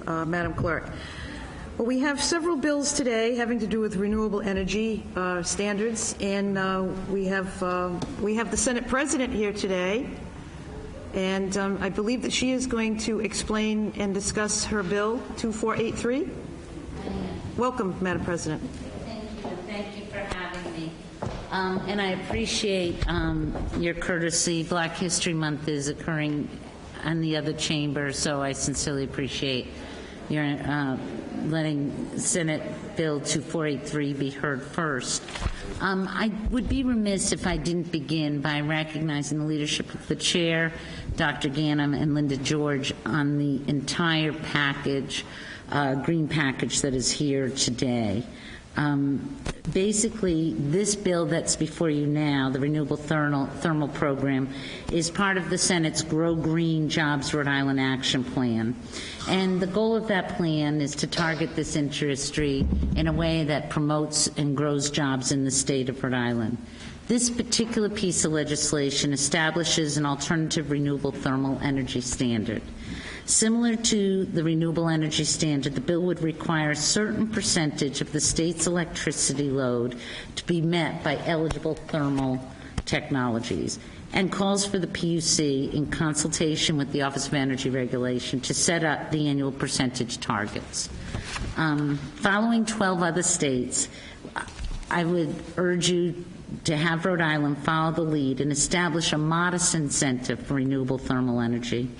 Madam Clerk. Well, we have several bills today having to do with renewable energy standards, and we have the Senate President here today, and I believe that she is going to explain and discuss her bill 2483. Welcome, Madam President. Thank you for having me. And I appreciate your courtesy. Black History Month is occurring in the other chamber, so I sincerely appreciate your letting Senate Bill 2483 be heard first. I would be remiss if I didn't begin by recognizing the leadership of the chair, Dr. Ganim, and Linda George on the entire package, green package that is here today. Basically, this bill that's before you now, the Renewable Thermal Program, is part of the Senate's Grow Green Jobs Rhode Island Action Plan. And the goal of that plan is to target this industry in a way that promotes and grows jobs in the state of Rhode Island. This particular piece of legislation establishes an alternative renewable thermal energy standard. Similar to the renewable energy standard, the bill would require a certain percentage of the state's electricity load to be met by eligible thermal technologies, and calls for the PUC, in consultation with the Office of Energy Regulation, to set up the annual percentage targets. Following 12 other states, I would urge you to have Rhode Island follow the lead and establish a modest incentive for renewable thermal energy.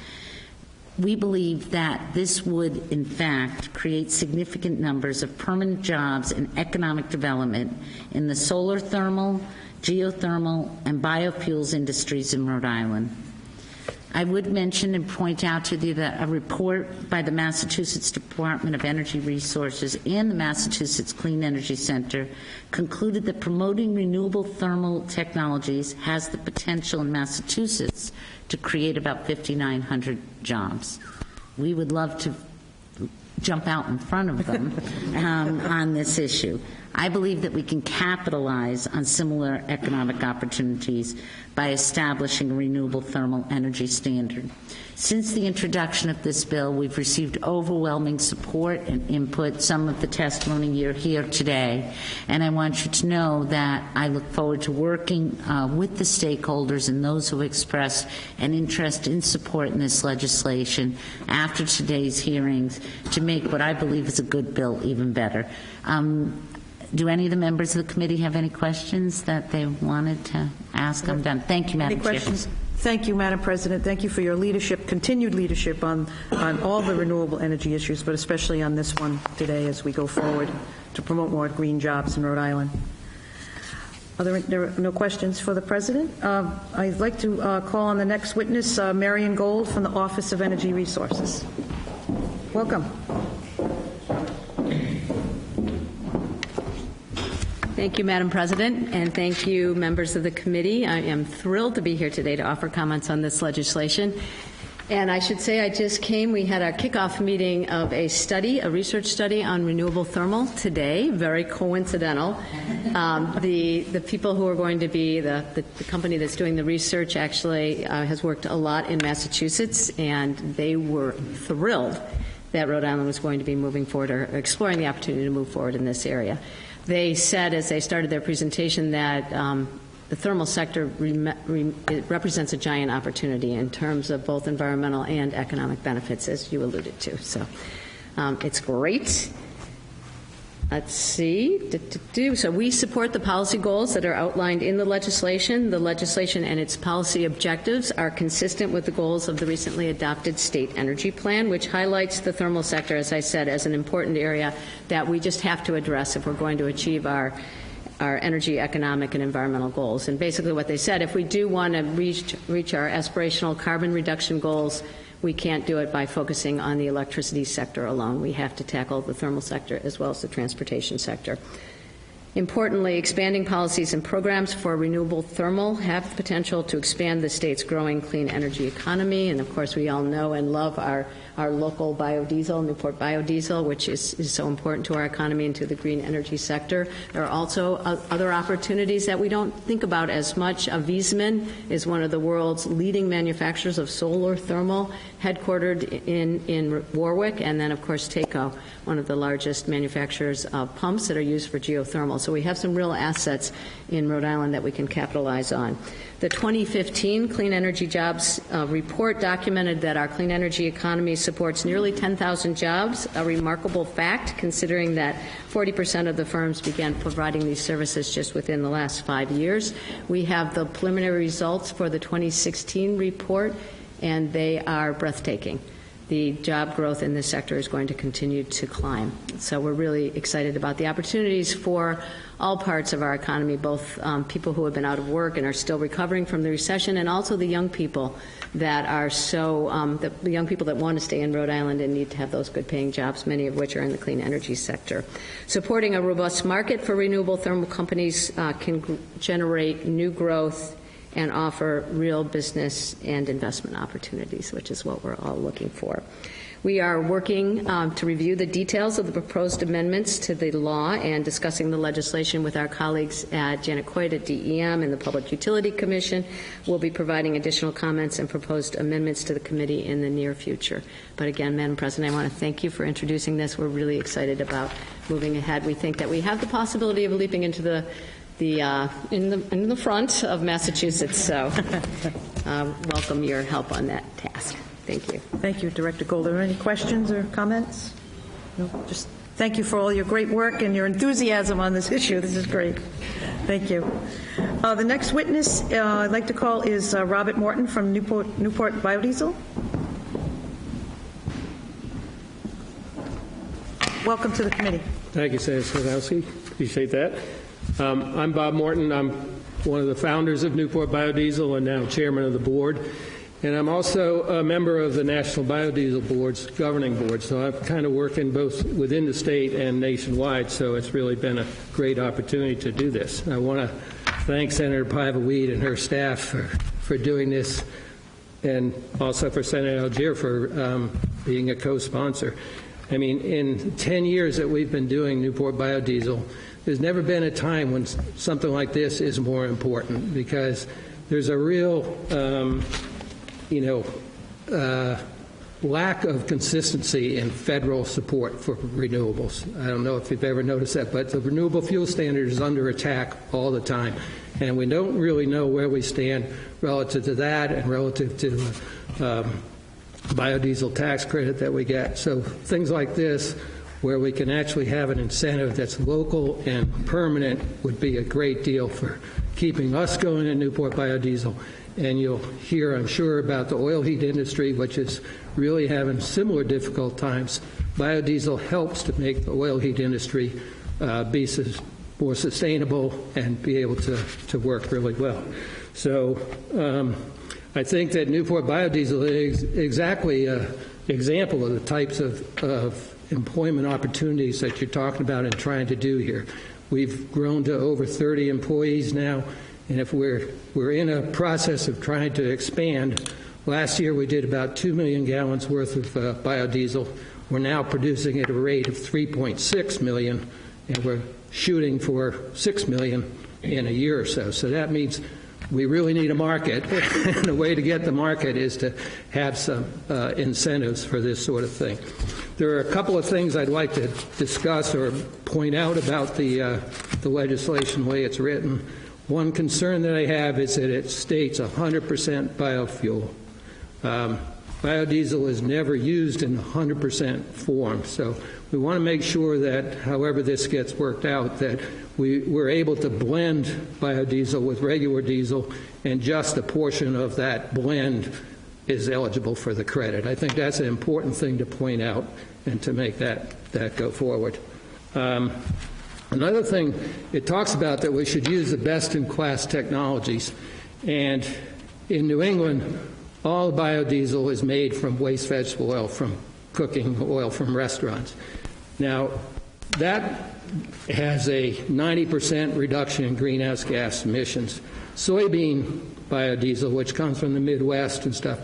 We believe that this would, in fact, create significant numbers of permanent jobs and economic development in the solar thermal, geothermal, and biofuels industries in Rhode Island. I would mention and point out to you that a report by the Massachusetts Department of Energy Resources and the Massachusetts Clean Energy Center concluded that promoting renewable thermal technologies has the potential in Massachusetts to create about 5,900 jobs. We would love to jump out in front of them on this issue. I believe that we can capitalize on similar economic opportunities by establishing a renewable thermal energy standard. Since the introduction of this bill, we've received overwhelming support and input, some of the testimony you're here today, and I want you to know that I look forward to working with the stakeholders and those who express an interest in support in this legislation after today's hearings to make what I believe is a good bill even better. Do any of the members of the committee have any questions that they wanted to ask? I'm done. Thank you, Madam Chair. Any questions? Thank you, Madam President. Thank you for your leadership, continued leadership on all the renewable energy issues, but especially on this one today as we go forward to promote more green jobs in Rhode Island. There are no questions for the President. I'd like to call on the next witness, Marian Gold from the Office of Energy Resources. Welcome. Thank you, Madam President, and thank you, members of the committee. I am thrilled to be here today to offer comments on this legislation. And I should say I just came. We had our kickoff meeting of a study, a research study on renewable thermal today. Very coincidental. The people who are going to be, the company that's doing the research actually has worked a lot in Massachusetts, and they were thrilled that Rhode Island was going to be moving forward or exploring the opportunity to move forward in this area. They said as they started their presentation that the thermal sector it represents a giant opportunity in terms of both environmental and economic benefits, as you alluded to. So it's great. Let's see. So we support the policy goals that are outlined in the legislation. The legislation and its policy objectives are consistent with the goals of the recently adopted state energy plan, which highlights the thermal sector, as I said, as an important area that we just have to address if we're going to achieve our energy, economic, and environmental goals. And basically what they said, if we do want to reach our aspirational carbon reduction goals, we can't do it by focusing on the electricity sector alone. We have to tackle the thermal sector as well as the transportation sector. Importantly, expanding policies and programs for renewable thermal have the potential to expand the state's growing clean energy economy. And of course, we all know and love our local biodiesel, Newport Biodiesel, which is so important to our economy and to the green energy sector. There are also other opportunities that we don't think about as much. Wiesmann is one of the world's leading manufacturers of solar thermal, headquartered in Warwick, and then, of course, TACO, one of the largest manufacturers of pumps that are used for geothermal. So we have some real assets in Rhode Island that we can capitalize on. The 2015 Clean Energy Jobs report documented that our clean energy economy supports nearly 10,000 jobs, a remarkable fact considering that 40% of the firms began providing these services just within the last 5 years. We have the preliminary results for the 2016 report, and they are breathtaking. The job growth in this sector is going to continue to climb. So we're really excited about the opportunities for all parts of our economy, both people who have been out of work and are still recovering from the recession, and also the young people that are the young people that want to stay in Rhode Island and need to have those good-paying jobs, many of which are in the clean energy sector. Supporting a robust market for renewable thermal companies can generate new growth and offer real business and investment opportunities, which is what we're all looking for. We are working to review the details of the proposed amendments to the law and discussing the legislation with our colleagues at Janet Coit at DEM and the Public Utility Commission. We'll be providing additional comments and proposed amendments to the committee in the near future. But again, Madam President, I want to thank you for introducing this. We're really excited about moving ahead. We think that we have the possibility of leaping into in the front of Massachusetts, so welcome your help on that task. Thank you. Thank you, Director Gold. Are there any questions or comments? No, just thank you for all your great work and your enthusiasm on this issue. This is great. Thank you. The next witness I'd like to call is Robert Morton from Newport Biodiesel. Welcome to the committee. Thank you, Senator Sadowski. Appreciate that. I'm Bob Morton. I'm one of the founders of Newport Biodiesel and now chairman of the board. And I'm also a member of the National Biodiesel Board's governing board. So I've kind of working both within the state and nationwide. So it's really been a great opportunity to do this. I want to thank Senator Paiva-Weed and her staff for doing this, and also for Senator Algier for being a co-sponsor. I mean, in 10 years that we've been doing Newport Biodiesel, there's never been a time when something like this is more important, because there's a real, lack of consistency in federal support for renewables. I don't know if you've ever noticed that, but the renewable fuel standard is under attack all the time, and we don't really know where we stand relative to that and relative to biodiesel tax credit that we get. So things like this, where we can actually have an incentive that's local and permanent, would be a great deal for keeping us going in Newport Biodiesel. And you'll hear, I'm sure, about the oil heat industry, which is really having similar difficult times. Biodiesel helps to make the oil heat industry be more sustainable and be able to work really well. So I think that Newport Biodiesel is exactly an example of the types of employment opportunities that you're talking about and trying to do here. We've grown to over 30 employees now, and if we're in a process of trying to expand. Last year we did about 2 million gallons worth of biodiesel. We're now producing at a rate of 3.6 million, and we're shooting for 6 million in a year or so. So that means we really need a market, and the way to get the market is to have some incentives for this sort of thing. There are a couple of things I'd like to discuss or point out about the legislation, the way it's written. One concern that I have is that it states 100% biofuel. Biodiesel is never used in 100% form, so we want to make sure that, however this gets worked out, that we're able to blend biodiesel with regular diesel, and just a portion of that blend is eligible for the credit. I think that's an important thing to point out and to make that go forward. Another thing, it talks about that we should use the best-in-class technologies, and in New England, all biodiesel is made from waste vegetable oil, from cooking oil from restaurants. Now, that has a 90% reduction in greenhouse gas emissions. Soybean biodiesel, which comes from the Midwest and stuff,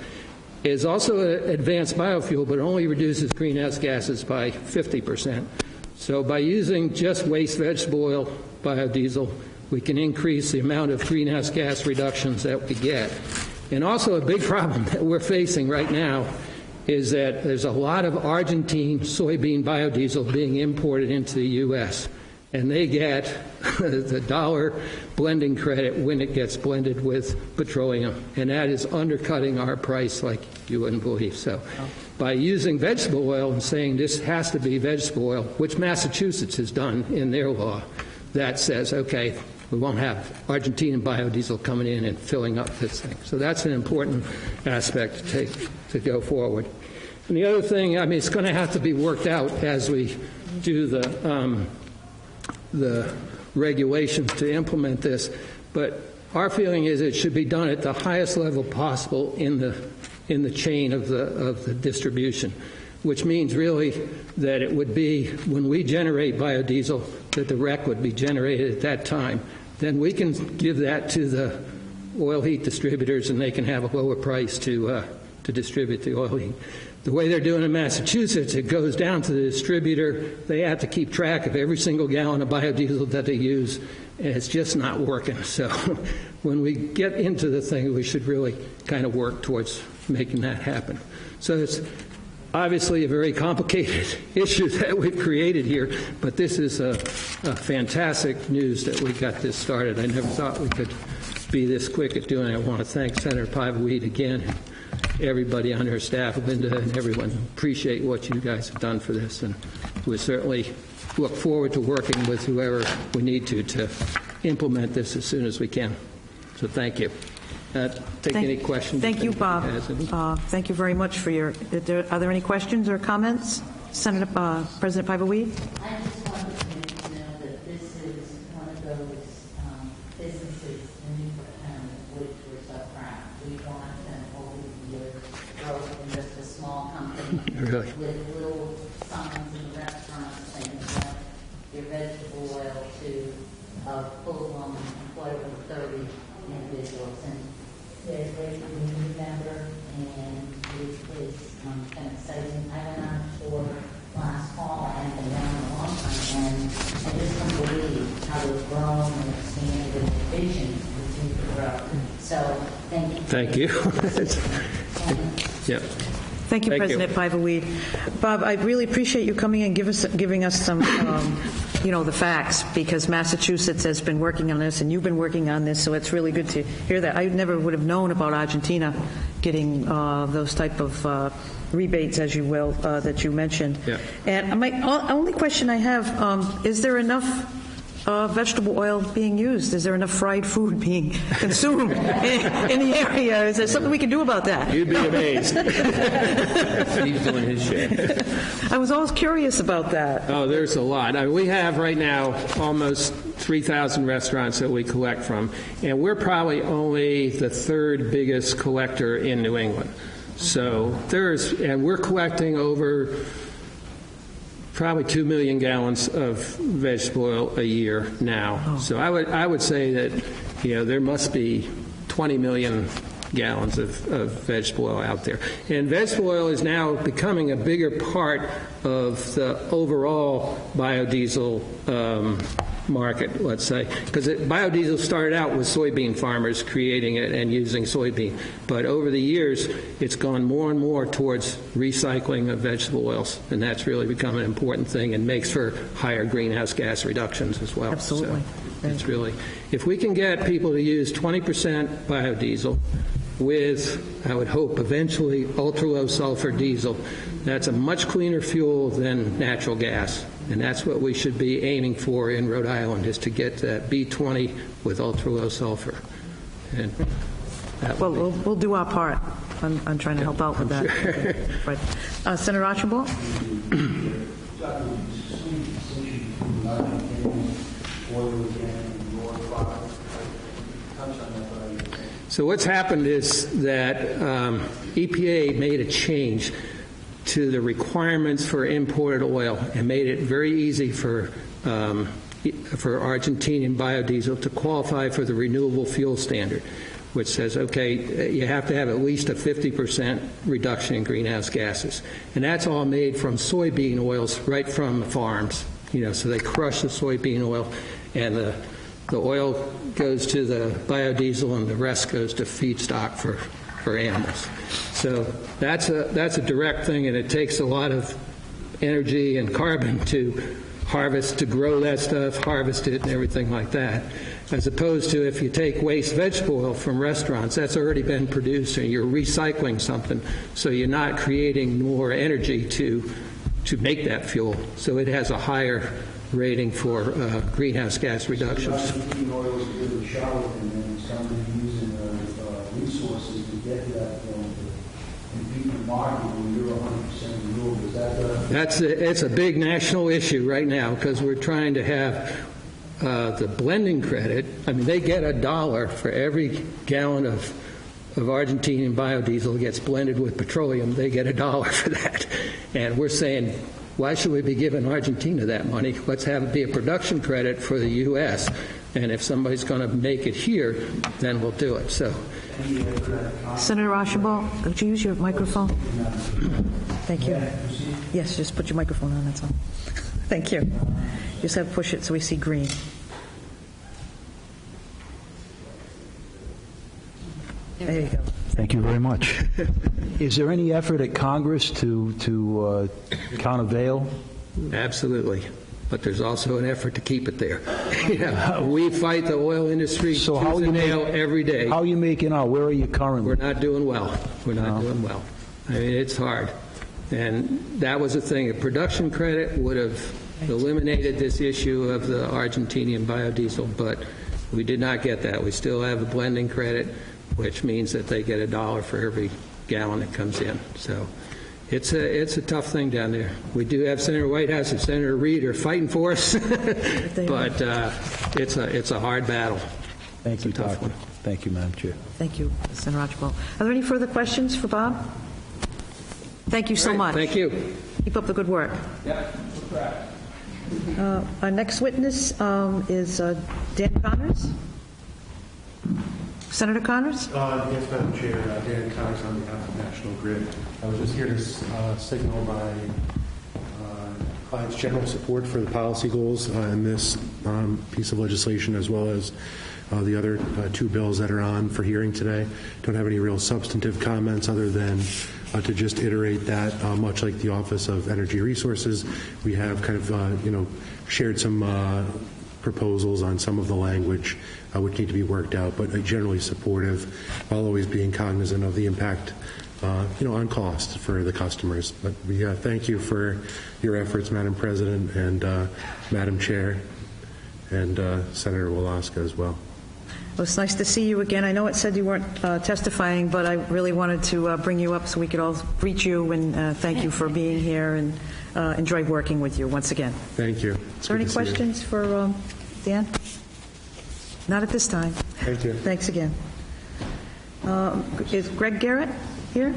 is also an advanced biofuel, but only reduces greenhouse gases by 50%. So by using just waste vegetable oil biodiesel, we can increase the amount of greenhouse gas reductions that we get. And also a big problem that we're facing right now is that there's a lot of Argentine soybean biodiesel being imported into the U.S., and they get the dollar blending credit when it gets blended with petroleum, and that is undercutting our price like you wouldn't believe. So by using vegetable oil and saying this has to be vegetable oil, which Massachusetts has done in their law, that says, okay, we won't have Argentinian biodiesel coming in and filling up this thing. So that's an important aspect to go forward. And the other thing, I mean, it's going to have to be worked out as we do the regulations to implement this, but our feeling is it should be done at the highest level possible in the chain of the distribution, which means really that it would be when we generate biodiesel that the REC would be generated at that time. Then we can give that to the oil heat distributors, and they can have a lower price to distribute the oil heat. The way they're doing in Massachusetts, it goes down to the distributor. They have to keep track of every single gallon of biodiesel that they use, and it's just not working. So when we get into the thing, we should really kind of work towards making that happen. So it's obviously a very complicated issue that we've created here, but this is a fantastic news that we got this started. I never thought we could be this quick at doing it. I want to thank Senator Pavlidis again, everybody on her staff, Linda and everyone. Appreciate what you guys have done for this, and we certainly look forward to working with whoever we need to implement this as soon as we can. So thank you. Take any questions. Thank you, Bob. Thank you very much for your. Are there any questions or comments, Senator President Pavlidis? I just wanted to know that this is one of those businesses in Newport County which we're so proud. We watched them over the years grow from just a small company Really? with little signs in the restaurants saying like your vegetable oil to a full-blown employer of 30 individuals. And they're a great community member, and it is kind of exciting. I went on tour last fall. I haven't been down in a long time, and I just can't believe how they've grown and expanded and the vision continue to grow. So thank you. Thank you. Yeah. Thank you, President Pavlidis. Bob, I really appreciate you coming and giving us some, the facts, because Massachusetts has been working on this and you've been working on this, so it's really good to hear that. I never would have known about Argentina getting those type of rebates, as you will, that you mentioned. Yeah. And my only question I have, is there enough vegetable oil being used? Is there enough fried food being consumed in the area? Is there something we can do about that? You'd be amazed. He's doing his share. I was always curious about that. Oh, there's a lot. I mean, we have right now almost 3,000 restaurants that we collect from, and we're probably only the third biggest collector in New England. So and we're collecting over probably 2 million gallons of vegetable oil a year now. Oh. So I would say that there must be 20 million gallons of vegetable oil out there. And vegetable oil is now becoming a bigger part of the overall biodiesel market, let's say, because biodiesel started out with soybean farmers creating it and using soybean, but over the years it's gone more and more towards recycling of vegetable oils, and that's really become an important thing and makes for higher greenhouse gas reductions as well. Absolutely. So it's really, if we can get people to use 20% biodiesel with, I would hope, eventually ultra-low sulfur diesel, that's a much cleaner fuel than natural gas. And that's what we should be aiming for in Rhode Island, is to get that B20 with ultra-low sulfur. And we'll do our part on trying to help out with that. Sure. But, Senator Archibald? So what's happened is that EPA made a change to the requirements for imported oil and made it very easy for Argentinian biodiesel to qualify for the renewable fuel standard, which says, okay, you have to have at least a 50% reduction in greenhouse gases. And that's all made from soybean oils right from the farms. So they crush the soybean oil, and the oil goes to the biodiesel, and the rest goes to feedstock for animals. So that's a direct thing, and it takes a lot of energy and carbon to harvest, to grow that stuff, harvest it, and everything like that. As opposed to if you take waste vegetable oil from restaurants, that's already been produced, and you're recycling something, so you're not creating more energy to make that fuel. So it has a higher rating for greenhouse gas reductions. Heating oil is a bit of a shower, and then somebody using resources to get to that point to compete in the market when you're 100% renewable. Is that it's a big national issue right now, because we're trying to have the blending credit. I mean, they get $1 for every gallon of Argentinian biodiesel gets blended with petroleum. They get $1 for that. And we're saying, why should we be giving Argentina that money? Let's have it be a production credit for the U.S. And if somebody's going to make it here, then we'll do it. So, Senator Archibald, would you use your microphone? Thank you. Yes, just put your microphone on, that's all. Thank you. Just have to push it so we see green. There you go. Thank you very much. Is there any effort at Congress to countervail? Absolutely. But there's also an effort to keep it there. We fight the oil industry tooth and nail every day. How are you making out? Where are you currently? We're not doing well. We're not doing well. I mean, it's hard. And that was the thing. A production credit would have eliminated this issue of the Argentinian biodiesel, but we did not get that. We still have a blending credit, which means that they get $1 for every gallon that comes in. So it's a tough thing down there. We do have Senator Whitehouse and Senator Reid are fighting for us, but it's a hard battle. Thank you, tough one. Thank you, Madam Chair. Thank you, Senator Archibald. Are there any further questions for Bob? Thank you so much. Thank you. Keep up the good work. Yeah, Our next witness is Dan Connors. Senator Connors? Yes, Madam Chair. Dan Connors on behalf of National Grid. I was just here to signal my client's general support for the policy goals in this piece of legislation, as well as the other two bills that are on for hearing today. Don't have any real substantive comments other than to just iterate that, much like the Office of Energy Resources, we have kind of, shared some proposals on some of the language which need to be worked out, but generally supportive, while always being cognizant of the impact, on cost for the customers. But we thank you for your efforts, Madam President and Madam Chair, and Senator Velasquez as well. Well, it's nice to see you again. I know it said you weren't testifying, but I really wanted to bring you up so we could all greet you and thank you for being here, and enjoy working with you once again. Thank you. Is there any questions for Dan? Not at this time. Thank you. Thanks again. Is Greg Garrett here?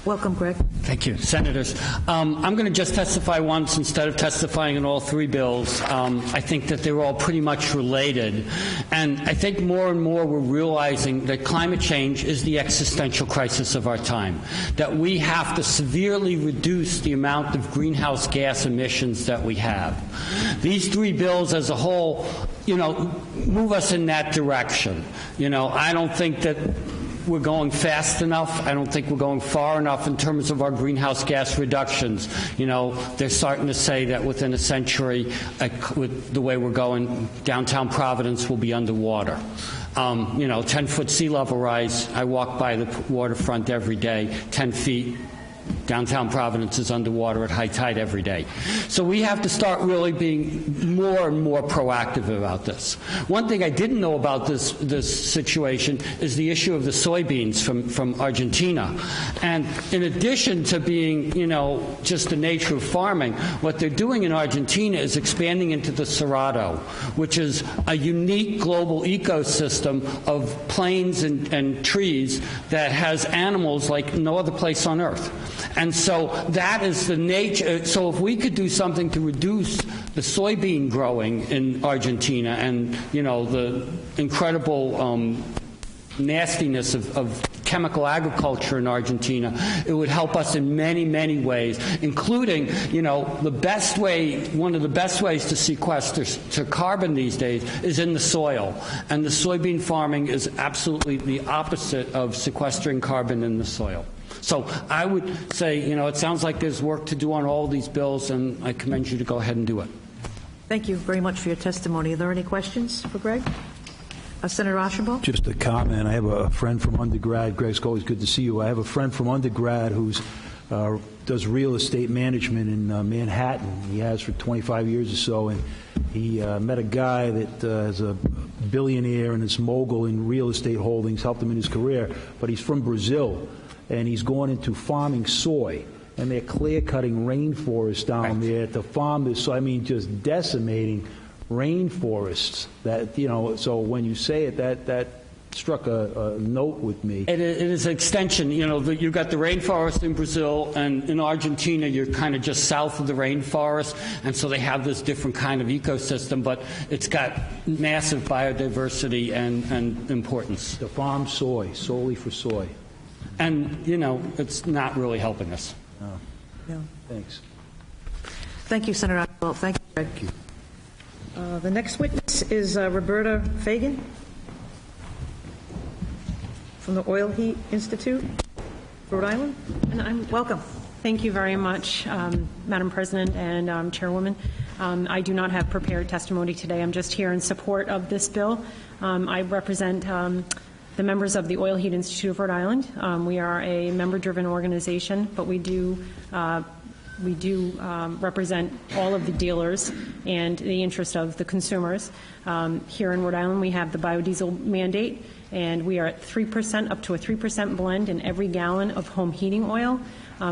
Welcome, Greg. Thank you. Senators, I'm going to just testify once instead of testifying on all three bills. I think that they're all pretty much related. And I think more and more we're realizing that climate change is the existential crisis of our time, that we have to severely reduce the amount of greenhouse gas emissions that we have. These three bills as a whole, move us in that direction. I don't think that we're going fast enough. I don't think we're going far enough in terms of our greenhouse gas reductions. They're starting to say that within a century, with the way we're going, downtown Providence will be underwater. 10-foot sea level rise. I walk by the waterfront every day. 10 feet downtown Providence is underwater at high tide every day. So we have to start really being more and more proactive about this. One thing I didn't know about this situation is the issue of the soybeans from Argentina. And in addition to being, just the nature of farming, what they're doing in Argentina is expanding into the Cerrado, which is a unique global ecosystem of plains and trees that has animals like no other place on Earth. And so that is the nature. So if we could do something to reduce the soybean growing in Argentina and, the incredible nastiness of chemical agriculture in Argentina, it would help us in many, many ways, including, one of the best ways to sequester carbon these days is in the soil. And the soybean farming is absolutely the opposite of sequestering carbon in the soil. So I would say, it sounds like there's work to do on all these bills, and I commend you to go ahead and do it. Thank you very much for your testimony. Are there any questions for Greg? Senator Archambault? Just a comment. I have a friend from undergrad. Greg, it's always good to see you. I have a friend from undergrad who's does real estate management in Manhattan. He has for 25 years or so, and he met a guy that is a billionaire and is mogul in real estate holdings, helped him in his career, but he's from Brazil, and he's going into farming soy. And they're clear-cutting rainforests down there to farm this. So, just decimating rainforests. That, so when you say it, that struck a note with me. It is an extension. You've got the rainforest in Brazil, and in Argentina, you're kind of just south of the rainforest, and so they have this different kind of ecosystem, but it's got massive biodiversity and importance. To farm soy, solely for soy. And, it's not really helping us. No. No. Thanks. Thank you, Senator Archambault. Thank you, Greg. Thank you. The next witness is Roberta Fagen from the Oil Heat Institute, Rhode Island. And Welcome. Thank you very much, Madam President and Chairwoman. I do not have prepared testimony today. I'm just here in support of this bill. I represent the members of the Oil Heat Institute of Rhode Island. We are a member-driven organization, but we do represent all of the dealers and the interest of the consumers. Here in Rhode Island, we have the biodiesel mandate, and we are at 3%, up to a 3% blend in every gallon of home heating oil,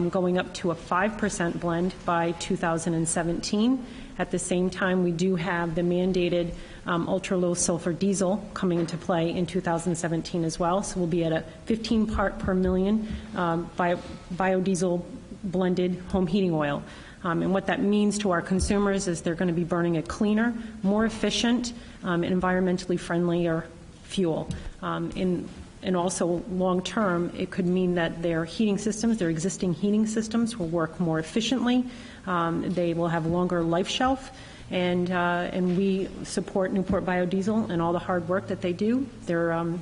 going up to a 5% blend by 2017. At the same time, we do have the mandated ultra-low sulfur diesel coming into play in 2017 as well. So we'll be at a 15 part per million biodiesel blended home heating oil. And what that means to our consumers is they're going to be burning a cleaner, more efficient, and environmentally friendlier fuel. And also long-term, it could mean that their heating systems, their existing heating systems, will work more efficiently. They will have longer life shelf. And we support Newport Biodiesel and all the hard work that they do. They're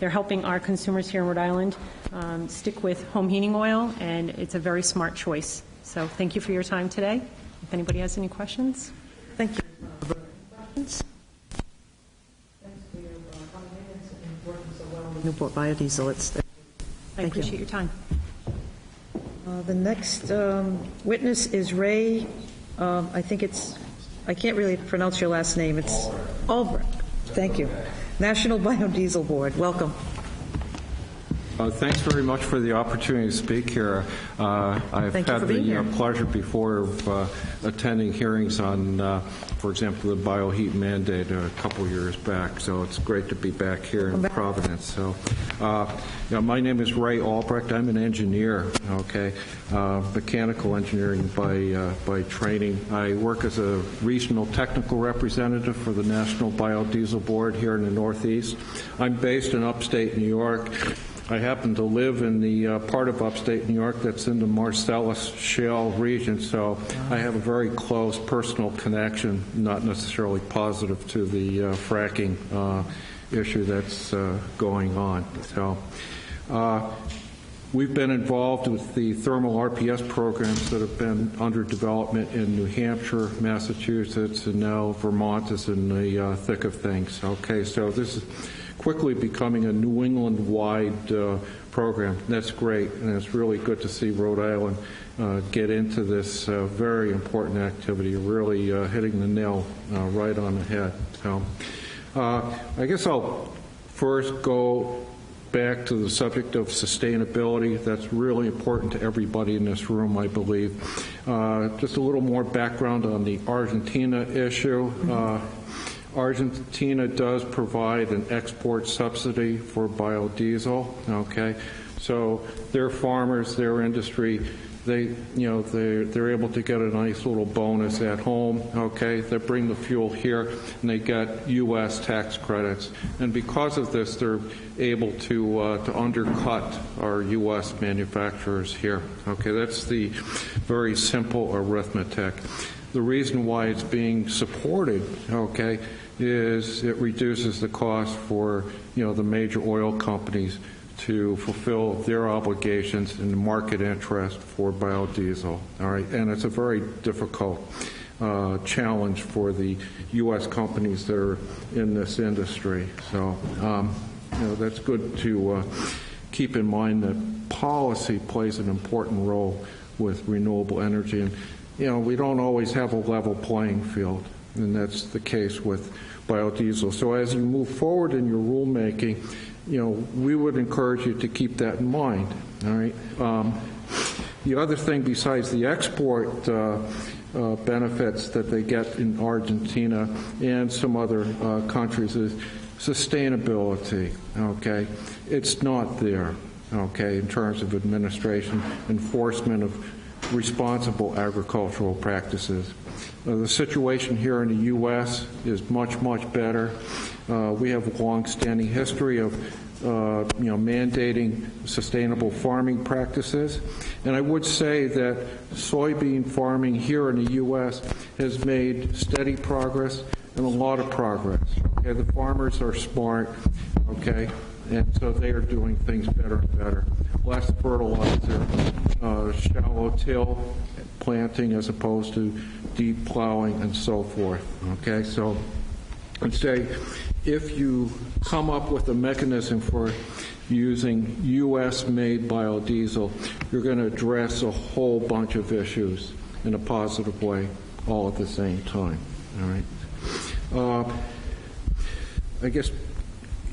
helping our consumers here in Rhode Island stick with home heating oil, and it's a very smart choice. So thank you for your time today. If anybody has any questions. Thank you. Questions? Thanks for your comments and working so well with Newport Biodiesel. I appreciate your time. The next witness is Ray. I can't really pronounce your last name. It's Albrecht. Thank you. National Biodiesel Board. Welcome. Thanks very much for the opportunity to speak here. I've had the pleasure before of attending hearings on, for example, the bioheat mandate a couple years back. So it's great to be back here in Providence. So, my name is Ray Albrecht. I'm an engineer. Mechanical engineering by training. I work as a regional technical representative for the National Biodiesel Board here in the Northeast. I'm based in upstate New York. I happen to live in the part of upstate New York that's in the Marcellus Shale region, so I have a very close personal connection, not necessarily positive, to the fracking issue that's going on. So We've been involved with the thermal RPS programs that have been under development in New Hampshire, Massachusetts, and now Vermont is in the thick of things. Okay, so this is quickly becoming a New England-wide program. That's great, and it's really good to see Rhode Island get into this very important activity. You're really hitting the nail right on the head. So, I guess I'll first go back to the subject of sustainability. That's really important to everybody in this room, I believe. Just a little more background on the Argentina issue. Argentina does provide an export subsidy for biodiesel. Okay, so their farmers, their industry, they're able to get a nice little bonus at home. Okay, they bring the fuel here and they get U.S. tax credits, and because of this, they're able to undercut our U.S. manufacturers here. Okay, that's the very simple arithmetic. The reason why it's being supported, okay, is it reduces the cost for the major oil companies to fulfill their obligations in the market interest for biodiesel. All right, and it's a very difficult challenge for the U.S. companies that are in this industry. So, that's good to keep in mind that policy plays an important role with renewable energy, and we don't always have a level playing field, and that's the case with biodiesel. So as you move forward in your rulemaking, we would encourage you to keep that in mind. All right. The other thing besides the export benefits that they get in Argentina and some other countries is sustainability. Okay, it's not there. Okay, in terms of administration, enforcement of responsible agricultural practices. The situation here in the U.S. is much, much better. We have a long-standing history of mandating sustainable farming practices. And I would say that soybean farming here in the U.S. has made steady progress and a lot of progress. Okay, the farmers are smart, okay, and so they are doing things better and better. Less fertilizer, shallow till planting as opposed to deep plowing and so forth. Okay, so I'd say if you come up with a mechanism for using U.S.-made biodiesel, you're going to address a whole bunch of issues in a positive way all at the same time. All right. I guess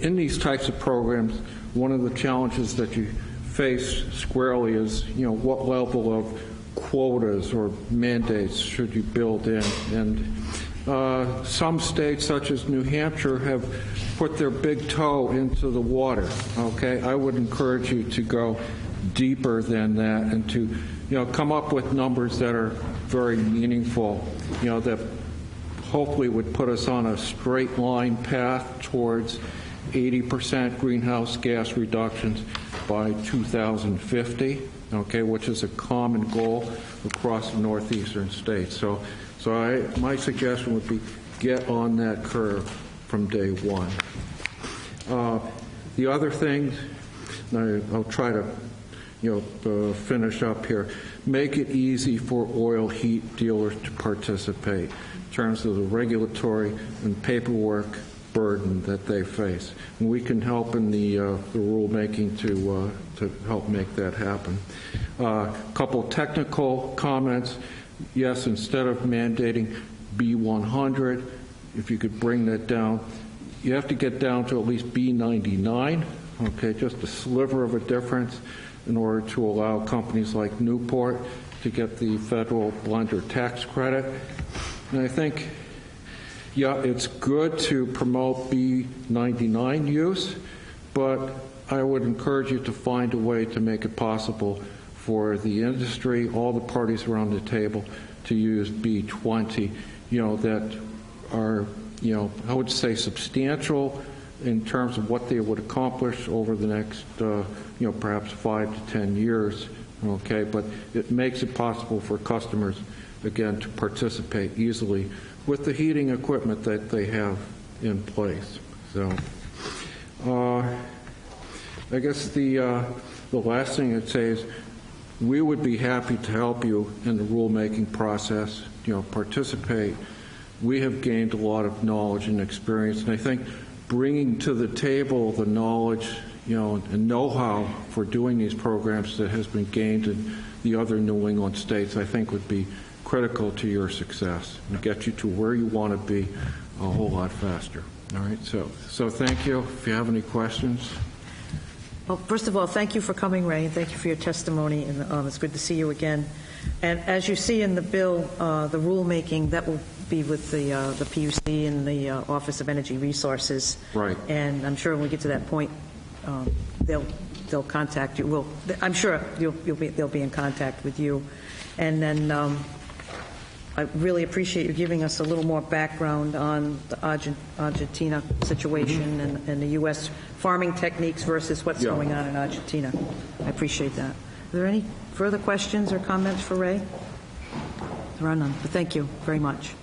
in these types of programs, one of the challenges that you face squarely is, what level of quotas or mandates should you build in? And some states, such as New Hampshire, have put their big toe into the water. Okay, I would encourage you to go deeper than that and to, come up with numbers that are very meaningful. That hopefully would put us on a straight line path towards 80% greenhouse gas reductions by 2050. Okay, which is a common goal across the northeastern states. So my suggestion would be get on that curve from day one. The other thing, I'll try to finish up here. Make it easy for oil heat dealers to participate in terms of the regulatory and paperwork burden that they face. And we can help in the rulemaking to help make that happen. A couple technical comments. Yes, instead of mandating B100, if you could bring that down, you have to get down to at least B99, okay, just a sliver of a difference in order to allow companies like Newport to get the federal blender tax credit. And I think, yeah, it's good to promote B99 use, but I would encourage you to find a way to make it possible for the industry, all the parties around the table, to use B20, that are, I would say substantial in terms of what they would accomplish over the next, perhaps 5 to 10 years, okay, but it makes it possible for customers, again, to participate easily with the heating equipment that they have in place. So, I guess the the last thing I'd say is we would be happy to help you in the rulemaking process, participate. We have gained a lot of knowledge and experience, and I think bringing to the table the knowledge, and know-how for doing these programs that has been gained in the other New England states, I think would be critical to your success and get you to where you want to be a whole lot faster. All right, so thank you. If you have any questions. Well, first of all, thank you for coming, Ray, and thank you for your testimony, and it's good to see you again. And as you see in the bill, the rulemaking, that will be with the PUC and the Office of Energy Resources. Right. And I'm sure when we get to that point, they'll contact you. I'm sure they'll be in contact with you. And then I really appreciate you giving us a little more background on the Argentina situation and the U.S. farming techniques versus what's going on in Argentina. I appreciate that. Are there any further questions or comments for Ray? There are none, but thank you very much.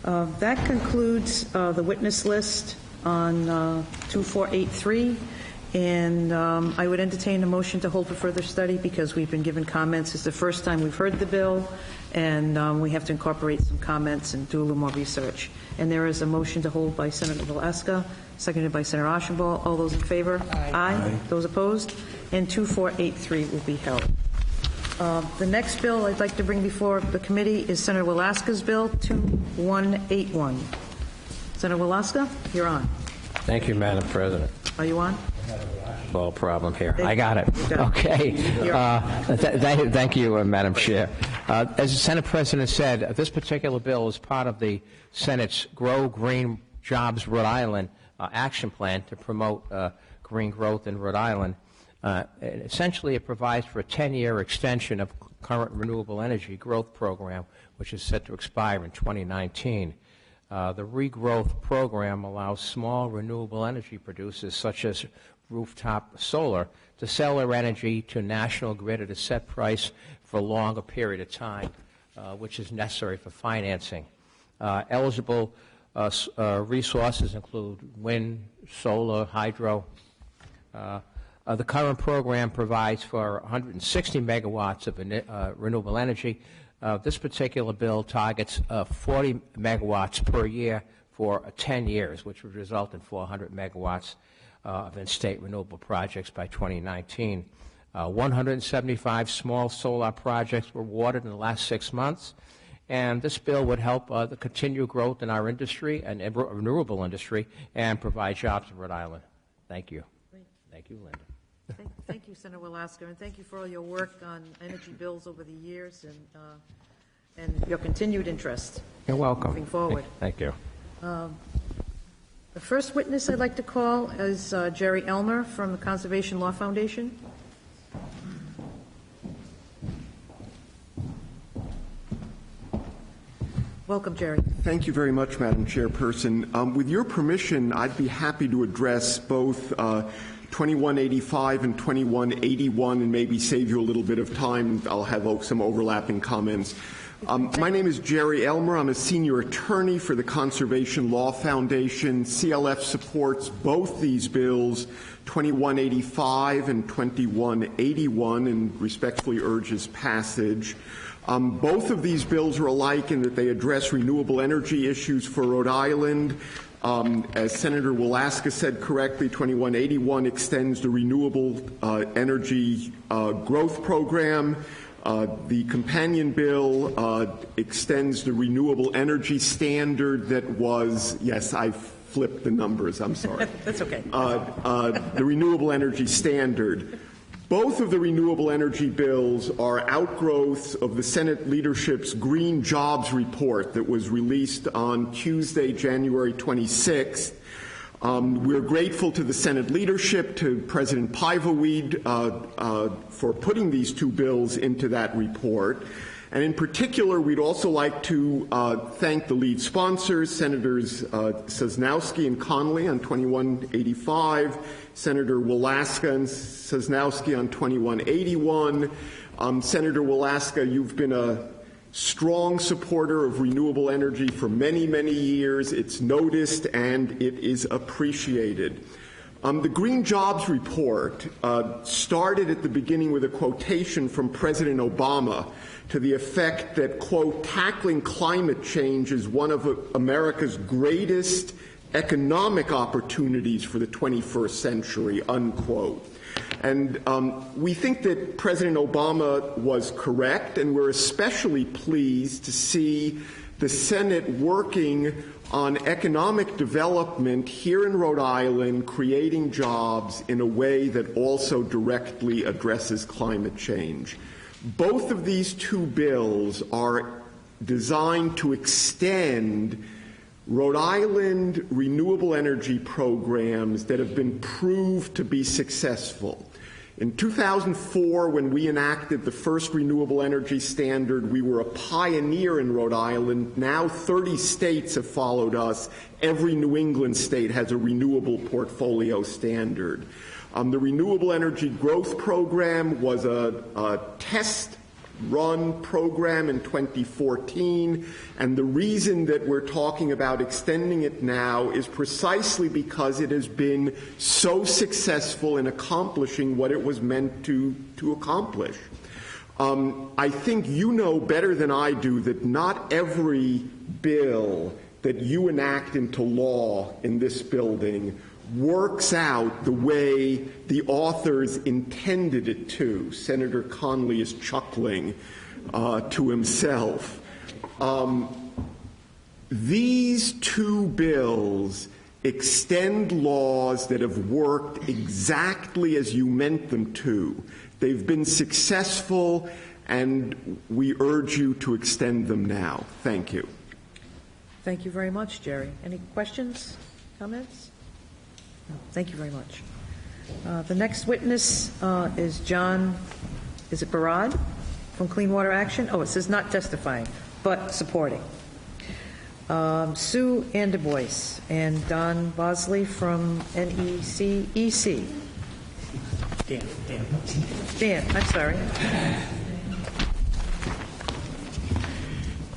That concludes the witness list on 2483, and I would entertain a motion to hold for further study because we've been given comments. It's the first time we've heard the bill, and we have to incorporate some comments and do a little more research. And there is a motion to hold by Senator Velasquez, seconded by Senator Archambault. All those in favor? Aye. Those opposed? And 2483 will be held. The next bill I'd like to bring before the committee is Senator Velasquez Bill 2181. Senator Velasquez, you're on. Thank you, Madam President. Are you on? Well, problem here. I got it. Okay. Thank you, Madam Chair. As the Senate President said, this particular bill is part of the Senate's Grow Green Jobs Rhode Island action plan to promote green growth in Rhode Island. Essentially, it provides for a 10-year extension of current renewable energy growth program, which is set to expire in 2019. The regrowth program allows small renewable energy producers, such as rooftop solar, to sell their energy to National Grid at a set price for a longer period of time, which is necessary for financing. Eligible resources include wind, solar, hydro. The current program provides for 160 megawatts of renewable energy. This particular bill targets 40 megawatts per year for 10 years, which would result in 400 megawatts of in-state renewable projects by 2019. 175 small solar projects were awarded in the last 6 months, and this bill would help the continued growth in our industry and renewable industry and provide jobs in Rhode Island. Thank you. Great. Thank you, Linda. Thank you, Senator Velasquez, and thank you for all your work on energy bills over the years and your continued interest. You're welcome. Moving forward. Thank you. The first witness I'd like to call is Jerry Elmer from the Conservation Law Foundation. Welcome, Jerry. Thank you very much, Madam Chairperson. With your permission, I'd be happy to address both 2185 and 2181 and maybe save you a little bit of time. I'll have some overlapping comments. My name is Jerry Elmer. I'm a senior attorney for the Conservation Law Foundation. CLF supports both these bills, 2185 and 2181, and respectfully urges passage. Both of these bills are alike in that they address renewable energy issues for Rhode Island. As Senator Velasquez said correctly, 2181 extends the renewable energy growth program. The companion bill extends the renewable energy standard that was, yes, I flipped the numbers, I'm sorry. That's okay. The renewable energy standard. Both of the renewable energy bills are outgrowths of the Senate leadership's Green Jobs Report that was released on Tuesday, January 26th. We're grateful to the Senate leadership, to President Pivoweed, for putting these two bills into that report. And in particular, we'd also like to thank the lead sponsors, Senators Sosnowski and Connolly on 2185, Senator Velasquez and Sosnowski on 2181. Senator Velasquez, you've been a strong supporter of renewable energy for many, many years. It's noticed and it is appreciated. The Green Jobs Report started at the beginning with a quotation from President Obama to the effect that, quote, tackling climate change is one of America's greatest economic opportunities for the 21st century, unquote. And we think that President Obama was correct, and we're especially pleased to see the Senate working on economic development here in Rhode Island, creating jobs in a way that also directly addresses climate change. Both of these two bills are designed to extend Rhode Island renewable energy programs that have been proved to be successful. In 2004, when we enacted the first renewable energy standard, we were a pioneer in Rhode Island. Now 30 states have followed us. Every New England state has a renewable portfolio standard. The Renewable Energy Growth Program was a test run program in 2014, and the reason that we're talking about extending it now is precisely because it has been so successful in accomplishing what it was meant to accomplish. I think you know better than I do that not every bill that you enact into law in this building works out the way the authors intended it to. Senator Connolly is chuckling to himself. These two bills extend laws that have worked exactly as you meant them to. They've been successful, and we urge you to extend them now. Thank you. Thank you very much, Jerry. Any questions, comments? No, thank you very much. The next witness is John, is it Barad from Clean Water Action? Oh, it says not testifying, but supporting. Sue Andebois and Don Bosley from NECEC. Dan, I'm sorry.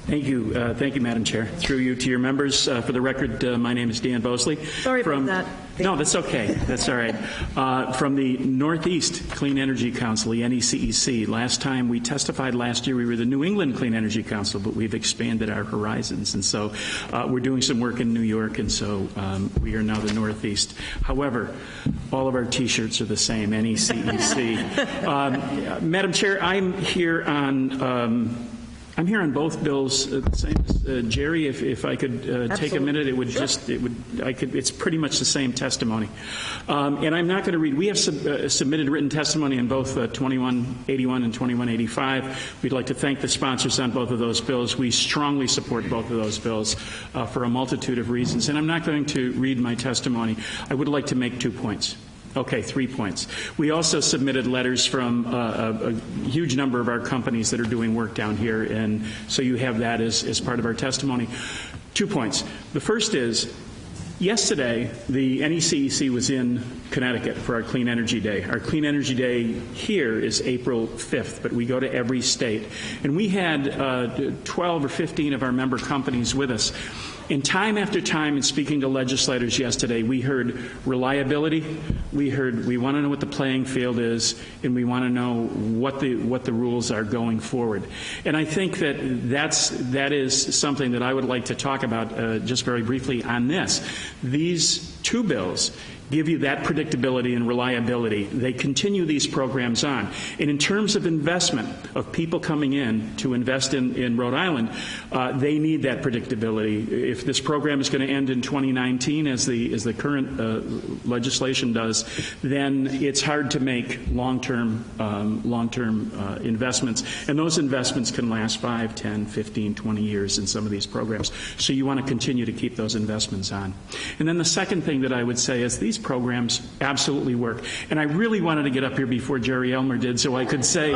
Thank you, Madam Chair. Through you to your members, for the record, my name is Dan Bosley. Sorry about that. No, that's okay. That's all right. From the Northeast Clean Energy Council, the NECEC. Last time we testified last year, we were the New England Clean Energy Council, but we've expanded our horizons, and so we're doing some work in New York, and so we are now the Northeast. However, all of our T-shirts are the same, NECEC. Madam Chair, I'm here on both bills. Same as Jerry. If I could take a minute, it would sure. It's pretty much the same testimony. And I'm not going to read. We have submitted written testimony in both 2181 and 2185. We'd like to thank the sponsors on both of those bills. We strongly support both of those bills for a multitude of reasons. And I'm not going to read my testimony. I would like to make 2 points. Okay, 3 points. We also submitted letters from a huge number of our companies that are doing work down here, and so you have that as part of our testimony. 2 points. The first is, yesterday, the NECEC was in Connecticut for our Clean Energy Day. Our Clean Energy Day here is April 5th, but we go to every state. And we had 12 or 15 of our member companies with us. And time after time, in speaking to legislators yesterday, we heard reliability. We heard we want to know what the playing field is, and we want to know what the rules are going forward. And I think that is something that I would like to talk about just very briefly on this. These two bills give you that predictability and reliability. They continue these programs on. And in terms of investment, of people coming in to invest in Rhode Island, they need that predictability. If this program is going to end in 2019, as the current legislation does, then it's hard to make long-term investments. And those investments can last 5, 10, 15, 20 years in some of these programs. So you want to continue to keep those investments on. And then the second thing that I would say is these programs absolutely work. And I really wanted to get up here before Jerry Elmer did so I could say,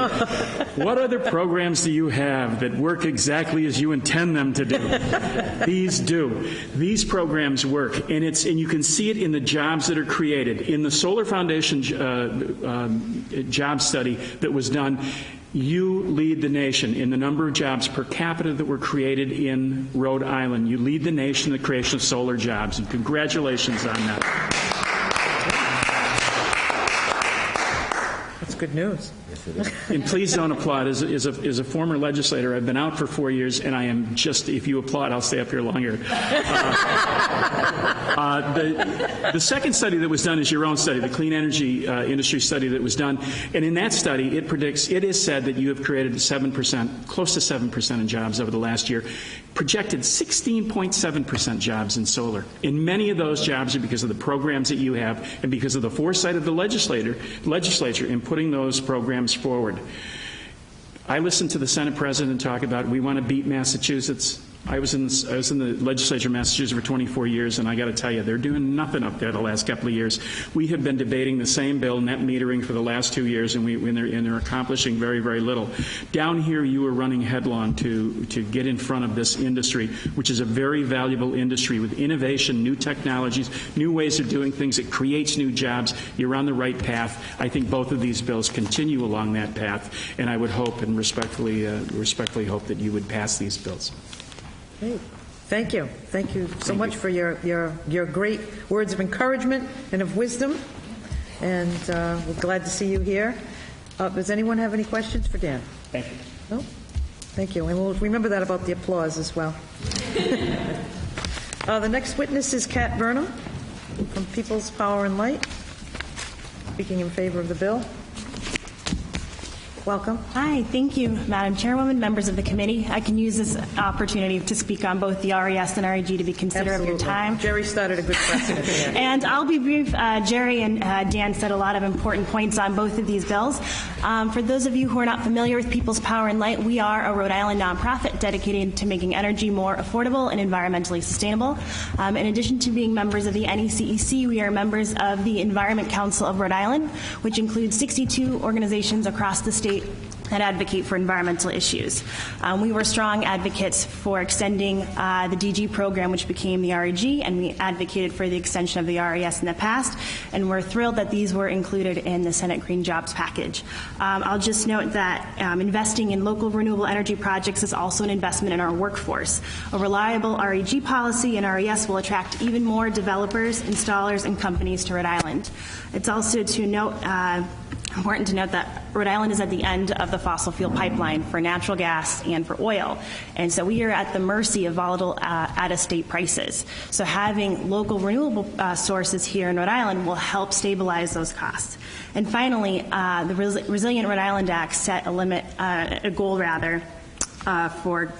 what other programs do you have that work exactly as you intend them to do? These do. These programs work. And you can see it in the jobs that are created. In the Solar Foundation job study that was done, you lead the nation in the number of jobs per capita that were created in Rhode Island. You lead the nation in the creation of solar jobs, and congratulations on that. good news. And please don't applaud. As a former legislator, I've been out for 4 years, and I am just, if you applaud, I'll stay up here longer. The second study that was done is your own study, the clean energy industry study that was done. And in that study, it is said that you have created 7%, close to 7% in jobs over the last year, projected 16.7% jobs in solar. And many of those jobs are because of the programs that you have and because of the foresight of the legislature in putting those programs forward. I listened to the Senate President talk about we want to beat Massachusetts. I was in the legislature of Massachusetts for 24 years, and I got to tell you, they're doing nothing up there the last couple of years. We have been debating the same bill, net metering, for the last 2 years, and they're accomplishing very, very little. Down here, you are running headlong to get in front of this industry, which is a very valuable industry with innovation, new technologies, new ways of doing things. It creates new jobs. You're on the right path. I think both of these bills continue along that path, and I would hope and respectfully hope that you would pass these bills. Great. Thank you. Thank you so much for your great words of encouragement and of wisdom. And we're glad to see you here. Does anyone have any questions for Dan? Thank you. No? Thank you. And we'll remember that about the applause as well. The next witness is Kat Burnham from People's Power and Light, speaking in favor of the bill. Welcome. Hi, thank you, Madam Chairwoman, members of the committee. I can use this opportunity to speak on both the RES and REG to be considerate of your time. Jerry started a good precedent here. And I'll be brief. Jerry and Dan said a lot of important points on both of these bills. For those of you who are not familiar with People's Power and Light, we are a Rhode Island nonprofit dedicated to making energy more affordable and environmentally sustainable. In addition to being members of the NECEC, we are members of the Environment Council of Rhode Island, which includes 62 organizations across the state that advocate for environmental issues. We were strong advocates for extending the DG program, which became the REG, and we advocated for the extension of the RES in the past, and we're thrilled that these were included in the Senate Green Jobs package. I'll just note that investing in local renewable energy projects is also an investment in our workforce. A reliable REG policy and RES will attract even more developers, installers, and companies to Rhode Island. It's also important to note that Rhode Island is at the end of the fossil fuel pipeline for natural gas and for oil. And so we are at the mercy of volatile out-of-state prices. So having local renewable sources here in Rhode Island will help stabilize those costs. And finally, the Resilient Rhode Island Act set a goal for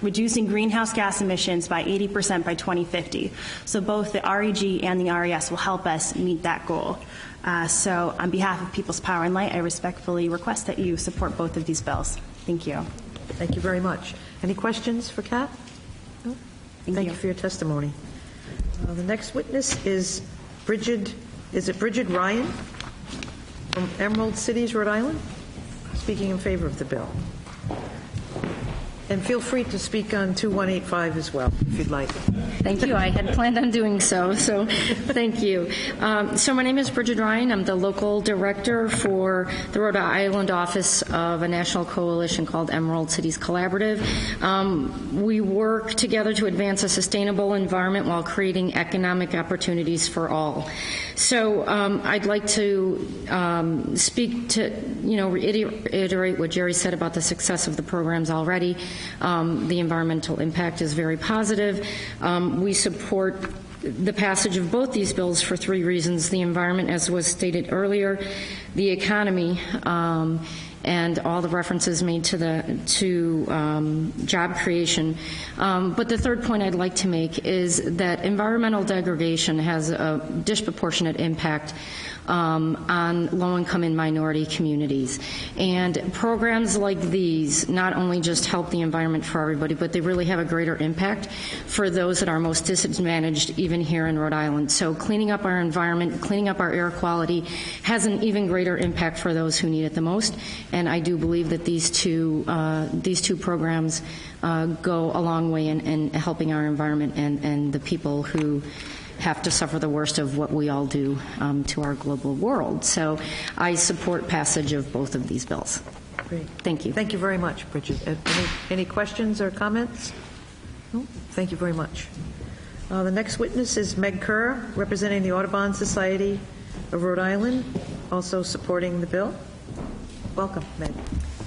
reducing greenhouse gas emissions by 80% by 2050. So both the REG and the RES will help us meet that goal. So on behalf of People's Power and Light, I respectfully request that you support both of these bills. Thank you. Thank you very much. Any questions for Kat? No? Thank you for your testimony. The next witness is Bridget Ryan from Emerald Cities, Rhode Island, speaking in favor of the bill. And feel free to speak on 2185 as well, if you'd like. Thank you. I had planned on doing so thank you. So my name is Bridget Ryan. I'm the local director for the Rhode Island office of a national coalition called Emerald Cities Collaborative. We work together to advance a sustainable environment while creating economic opportunities for all. So I'd like to speak to, reiterate what Jerry said about the success of the programs already. The environmental impact is very positive. We support the passage of both these bills for three reasons: the environment, as was stated earlier, the economy, and all the references made to job creation. But the third point I'd like to make is that environmental degradation has a disproportionate impact on low-income and minority communities. And programs like these not only just help the environment for everybody, but they really have a greater impact for those that are most disadvantaged, even here in Rhode Island. So cleaning up our environment, cleaning up our air quality has an even greater impact for those who need it the most. And I do believe that these two programs go a long way in helping our environment and the people who have to suffer the worst of what we all do to our global world. So I support passage of both of these bills. Great. Thank you. Thank you very much, Bridget. Any questions or comments? No? Thank you very much. The next witness is Meg Kerr, representing the Audubon Society of Rhode Island, also supporting the bill. Welcome, Meg.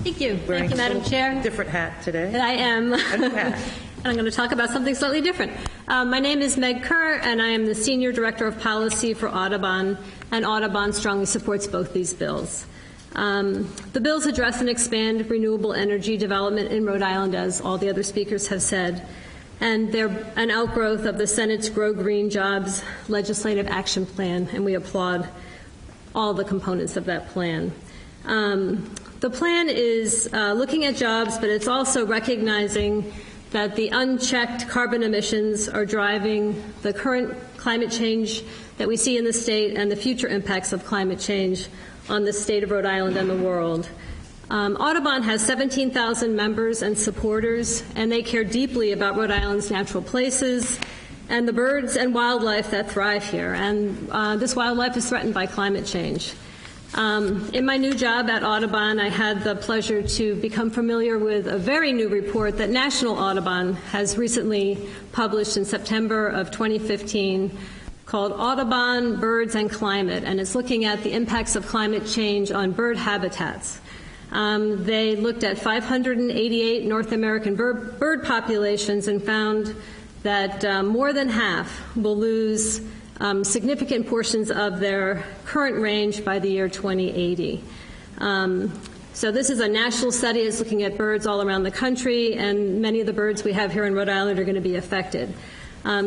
Thank you. Wearing Thank you, Madam a Chair. different hat today. I am. A new hat. And I'm going to talk about something slightly different. My name is Meg Kerr, and I am the Senior Director of Policy for Audubon, and Audubon strongly supports both these bills. The bills address and expand renewable energy development in Rhode Island, as all the other speakers have said, and they're an outgrowth of the Senate's Grow Green Jobs Legislative Action Plan, and we applaud all the components of that plan. The plan is looking at jobs, but it's also recognizing that the unchecked carbon emissions are driving the current climate change that we see in the state and the future impacts of climate change on the state of Rhode Island and the world. Audubon has 17,000 members and supporters, and they care deeply about Rhode Island's natural places and the birds and wildlife that thrive here. And this wildlife is threatened by climate change. In my new job at Audubon, I had the pleasure to become familiar with a very new report that National Audubon has recently published in September of 2015 called Audubon, Birds and Climate, and it's looking at the impacts of climate change on bird habitats. They looked at 588 North American bird populations and found that more than half will lose significant portions of their current range by the year 2080. So this is a national study. It's looking at birds all around the country, and many of the birds we have here in Rhode Island are going to be affected.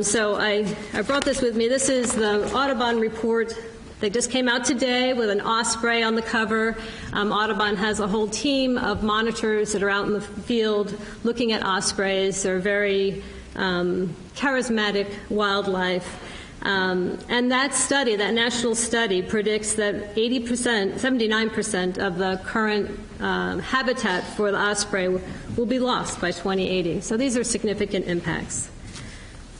So I brought this with me. This is the Audubon report. They just came out today with an osprey on the cover. Audubon has a whole team of monitors that are out in the field looking at ospreys. They're very charismatic wildlife. And that study, that national study, predicts that 79% of the current habitat for the osprey will be lost by 2080. So these are significant impacts.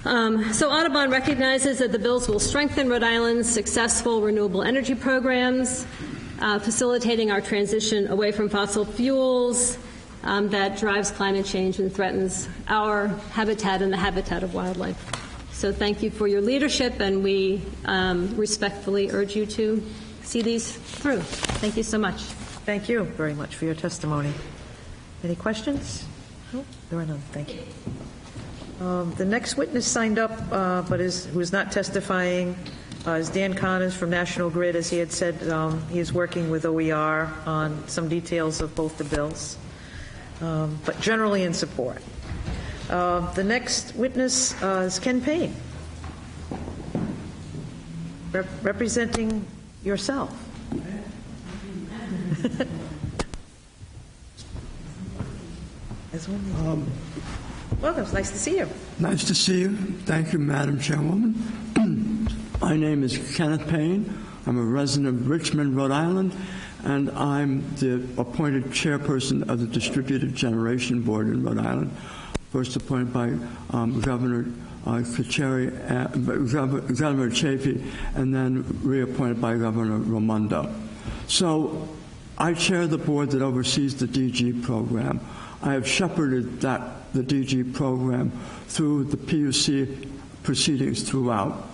So Audubon recognizes that the bills will strengthen Rhode Island's successful renewable energy programs, facilitating our transition away from fossil fuels that drives climate change and threatens our habitat and the habitat of wildlife. So thank you for your leadership, and we respectfully urge you to see these through. Thank you so much. Thank you very much for your testimony. Any questions? No, there are none. Thank you. The next witness signed up, but who is not testifying, is Dan Connors from National Grid. As he had said, he is working with OER on some details of both the bills, but generally in support. The next witness is Ken Payne, representing yourself. Welcome. It's nice to see you. Nice to see you. Thank you, Madam Chairwoman. My name is Kenneth Payne. I'm a resident of Richmond, Rhode Island, and I'm the appointed chairperson of the Distributed Generation Board in Rhode Island, first appointed by Governor Governor Chafee, and then reappointed by Governor Raimondo. So I chair the board that oversees the DG program. I have shepherded the DG program through the PUC proceedings throughout.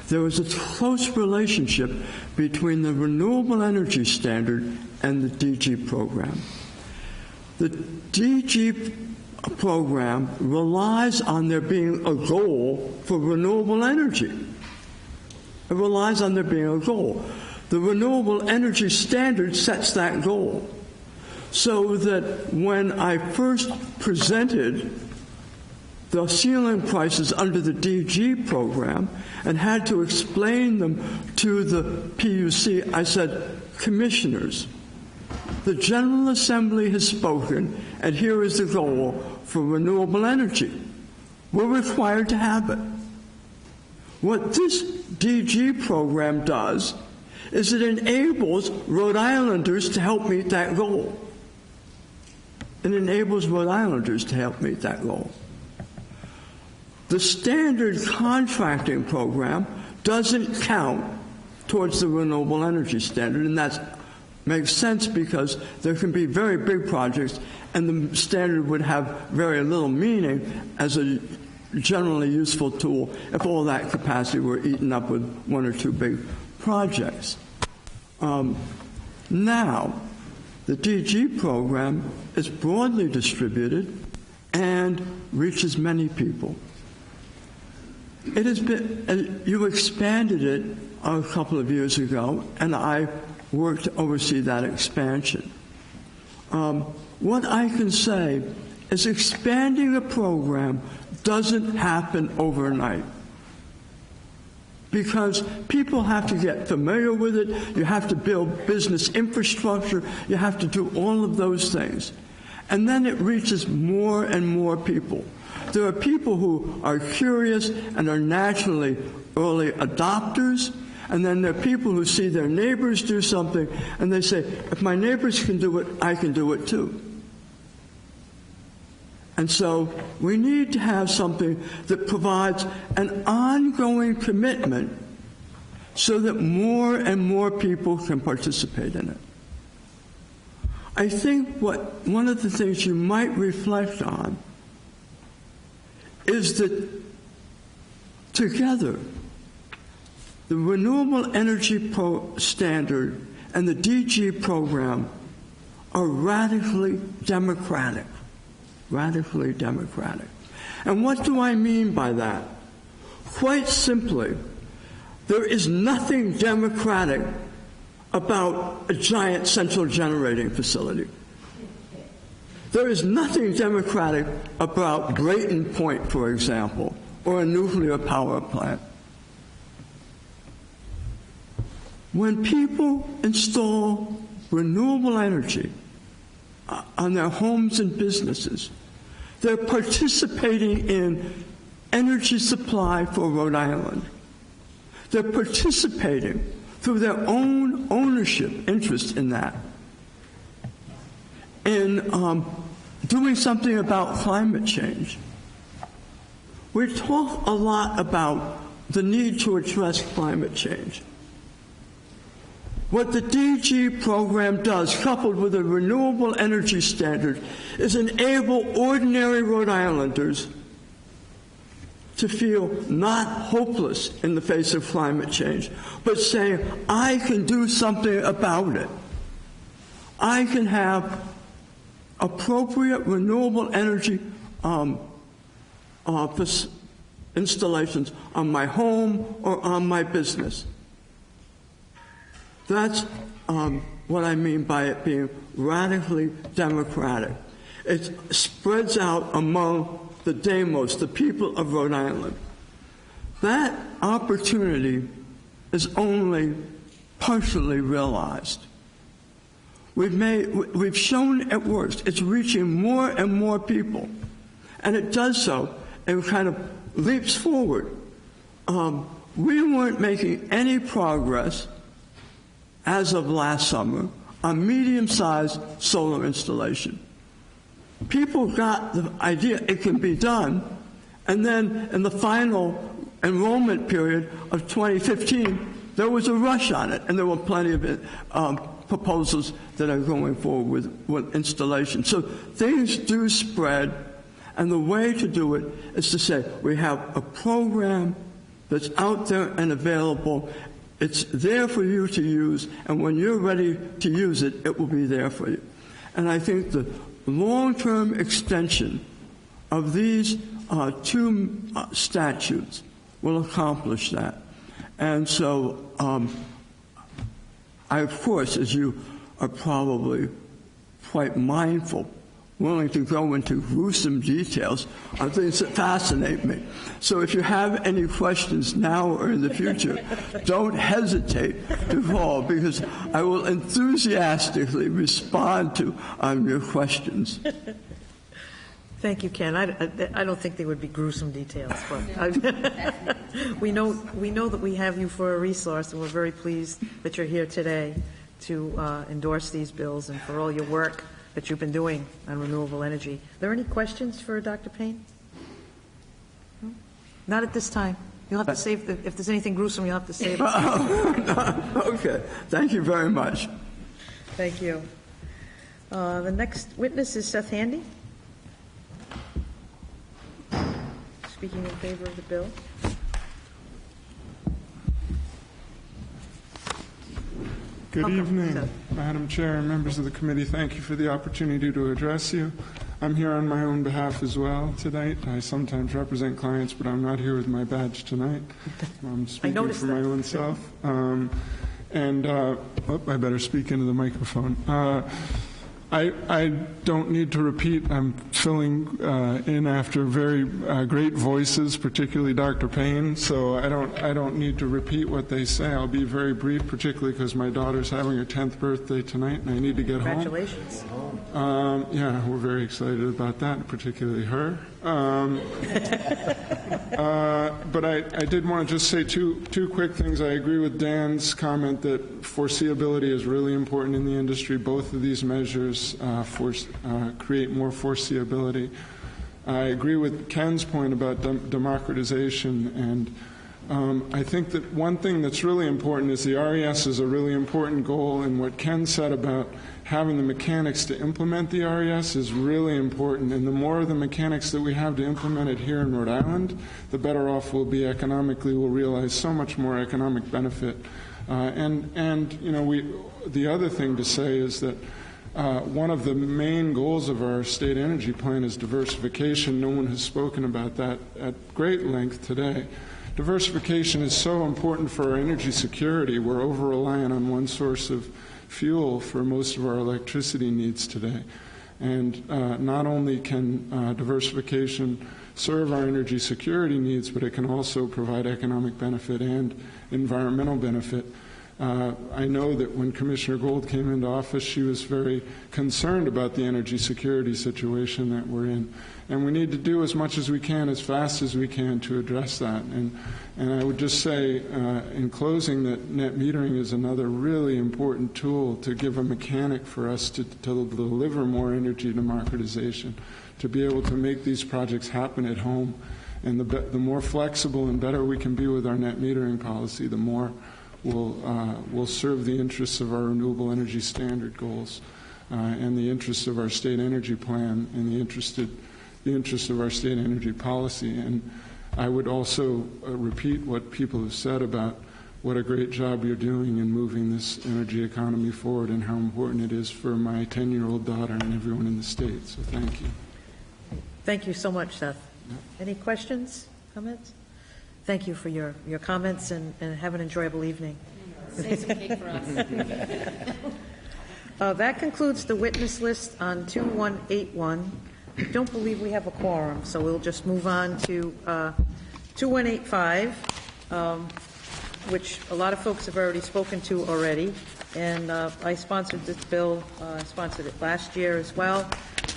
There was a close relationship between the renewable energy standard and the DG program. The DG program relies on there being a goal for renewable energy. It relies on there being a goal. The renewable energy standard sets that goal. So that when I first presented the ceiling prices under the DG program and had to explain them to the PUC, I said, Commissioners, the General Assembly has spoken, and here is the goal for renewable energy. We're required to have it. What this DG program does is it enables Rhode Islanders to help meet that goal. It enables Rhode Islanders to help meet that goal. The standard contracting program doesn't count towards the renewable energy standard, and that makes sense because there can be very big projects and the standard would have very little meaning as a generally useful tool if all that capacity were eaten up with one or two big projects. Now, The DG program is broadly distributed and reaches many people. It has been, you expanded it a couple of years ago, and I worked to oversee that expansion. What I can say is expanding a program doesn't happen overnight, because people have to get familiar with it, you have to build business infrastructure, you have to do all of those things. And then it reaches more and more people. There are people who are curious and are naturally early adopters, and then there are people who see their neighbors do something, and they say, if my neighbors can do it, I can do it too. And so we need to have something that provides an ongoing commitment so that more and more people can participate in it. I think one of the things you might reflect on is that together, the Renewable Energy Standard and the DG program are radically democratic. Radically democratic. And what do I mean by that? Quite simply, there is nothing democratic about a giant central generating facility. There is nothing democratic about Brayton Point, for example, or a nuclear power plant. When people install renewable energy on their homes and businesses, they're participating in energy supply for Rhode Island. They're participating through their own ownership interest in that, in doing something about climate change. We talk a lot about the need to address climate change. What the DG program does, coupled with a renewable energy standard, is enable ordinary Rhode Islanders to feel not hopeless in the face of climate change, but say, I can do something about it. I can have appropriate renewable energy installations on my home or on my business. That's what I mean by it being radically democratic. It spreads out among the demos, the people of Rhode Island. That opportunity is only partially realized. We've shown it works. It's reaching more and more people. And it does so in kind of leaps forward. We weren't making any progress as of last summer on medium-sized solar installation. People got the idea it can be done, and then in the final enrollment period of 2015, there was a rush on it, and there were plenty of proposals that are going forward with installation. So things do spread, and the way to do it is to say we have a program that's out there and available. It's there for you to use, and when you're ready to use it, it will be there for you. And I think the long-term extension of these two statutes will accomplish that. And so I, of course, as you are probably quite mindful, willing to go into gruesome details on things that fascinate me. So if you have any questions now or in the future, don't hesitate to call, because I will enthusiastically respond to your questions. Thank you, Ken. I don't think they would be gruesome details, but we know that we have you for a resource, and we're very pleased that you're here today to endorse these bills and for all your work that you've been doing on renewable energy. Are there any questions for Dr. Payne? No? Not at this time. You'll have to save, if there's anything gruesome, you'll have to save it. Okay. Thank you very much. Thank you. The next witness is Seth Handy, speaking in favor of the bill. Good evening, Madam Chair and members of the committee. Thank you for the opportunity to address you. I'm here on my own behalf as well tonight. I sometimes represent clients, but I'm not here with my badge tonight. I'm speaking for my own self. I better speak into the microphone. I don't need to repeat. I'm filling in after very great voices, particularly Dr. Payne. So I don't need to repeat what they say. I'll be very brief, particularly because my daughter's having her 10th birthday tonight, and I need to get home. Congratulations. Yeah, we're very excited about that, particularly her. But I did want to just say two quick things. I agree with Dan's comment that foreseeability is really important in the industry. Both of these measures create more foreseeability. I agree with Ken's point about democratization, and I think that one thing that's really important is the RES is a really important goal, and what Ken said about having the mechanics to implement the RES is really important, and the more of the mechanics that we have to implement it here in Rhode Island, the better off we'll be economically. We'll realize so much more economic benefit. The other thing to say is that one of the main goals of our state energy plan is diversification. No one has spoken about that at great length today. Diversification is so important for our energy security. We're over-reliant on one source of fuel for most of our electricity needs today. And not only can diversification serve our energy security needs, but it can also provide economic benefit and environmental benefit. I know that when Commissioner Gold came into office, she was very concerned about the energy security situation that we're in. And we need to do as much as we can, as fast as we can, to address that. And I would just say, in closing, that net metering is another really important tool to give a mechanic for us to deliver more energy democratization, to be able to make these projects happen at home. And the more flexible and better we can be with our net metering policy, the more will serve the interests of our renewable energy standard goals and the interests of our state energy plan and the interests of our state energy policy. And I would also repeat what people have said about what a great job you're doing in moving this energy economy forward and how important it is for my 10-year-old daughter and everyone in the state. So thank you. Thank you so much, Seth. Any questions, comments? Thank you for your comments, and have an enjoyable evening. Save some cake for us. That concludes the witness list on 2181. I don't believe we have a quorum, so we'll just move on to 2185, which a lot of folks have already spoken to already. And I sponsored this bill. I sponsored it last year as well.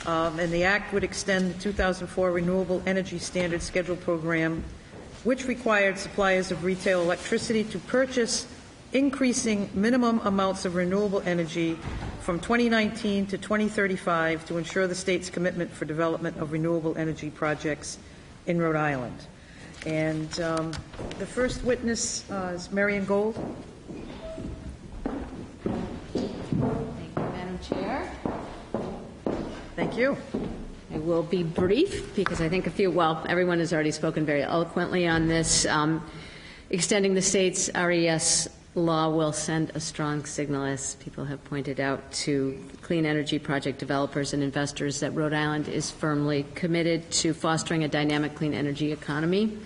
And the act would extend the 2004 Renewable Energy Standard Schedule Program, which required suppliers of retail electricity to purchase increasing minimum amounts of renewable energy from 2019 to 2035 to ensure the state's commitment for development of renewable energy projects in Rhode Island. And the first witness is Marian Gold. Thank you, Madam Chair. Thank you. I will be brief because I think everyone has already spoken very eloquently on this. Extending the state's RES law will send a strong signal, as people have pointed out, to clean energy project developers and investors that Rhode Island is firmly committed to fostering a dynamic clean energy economy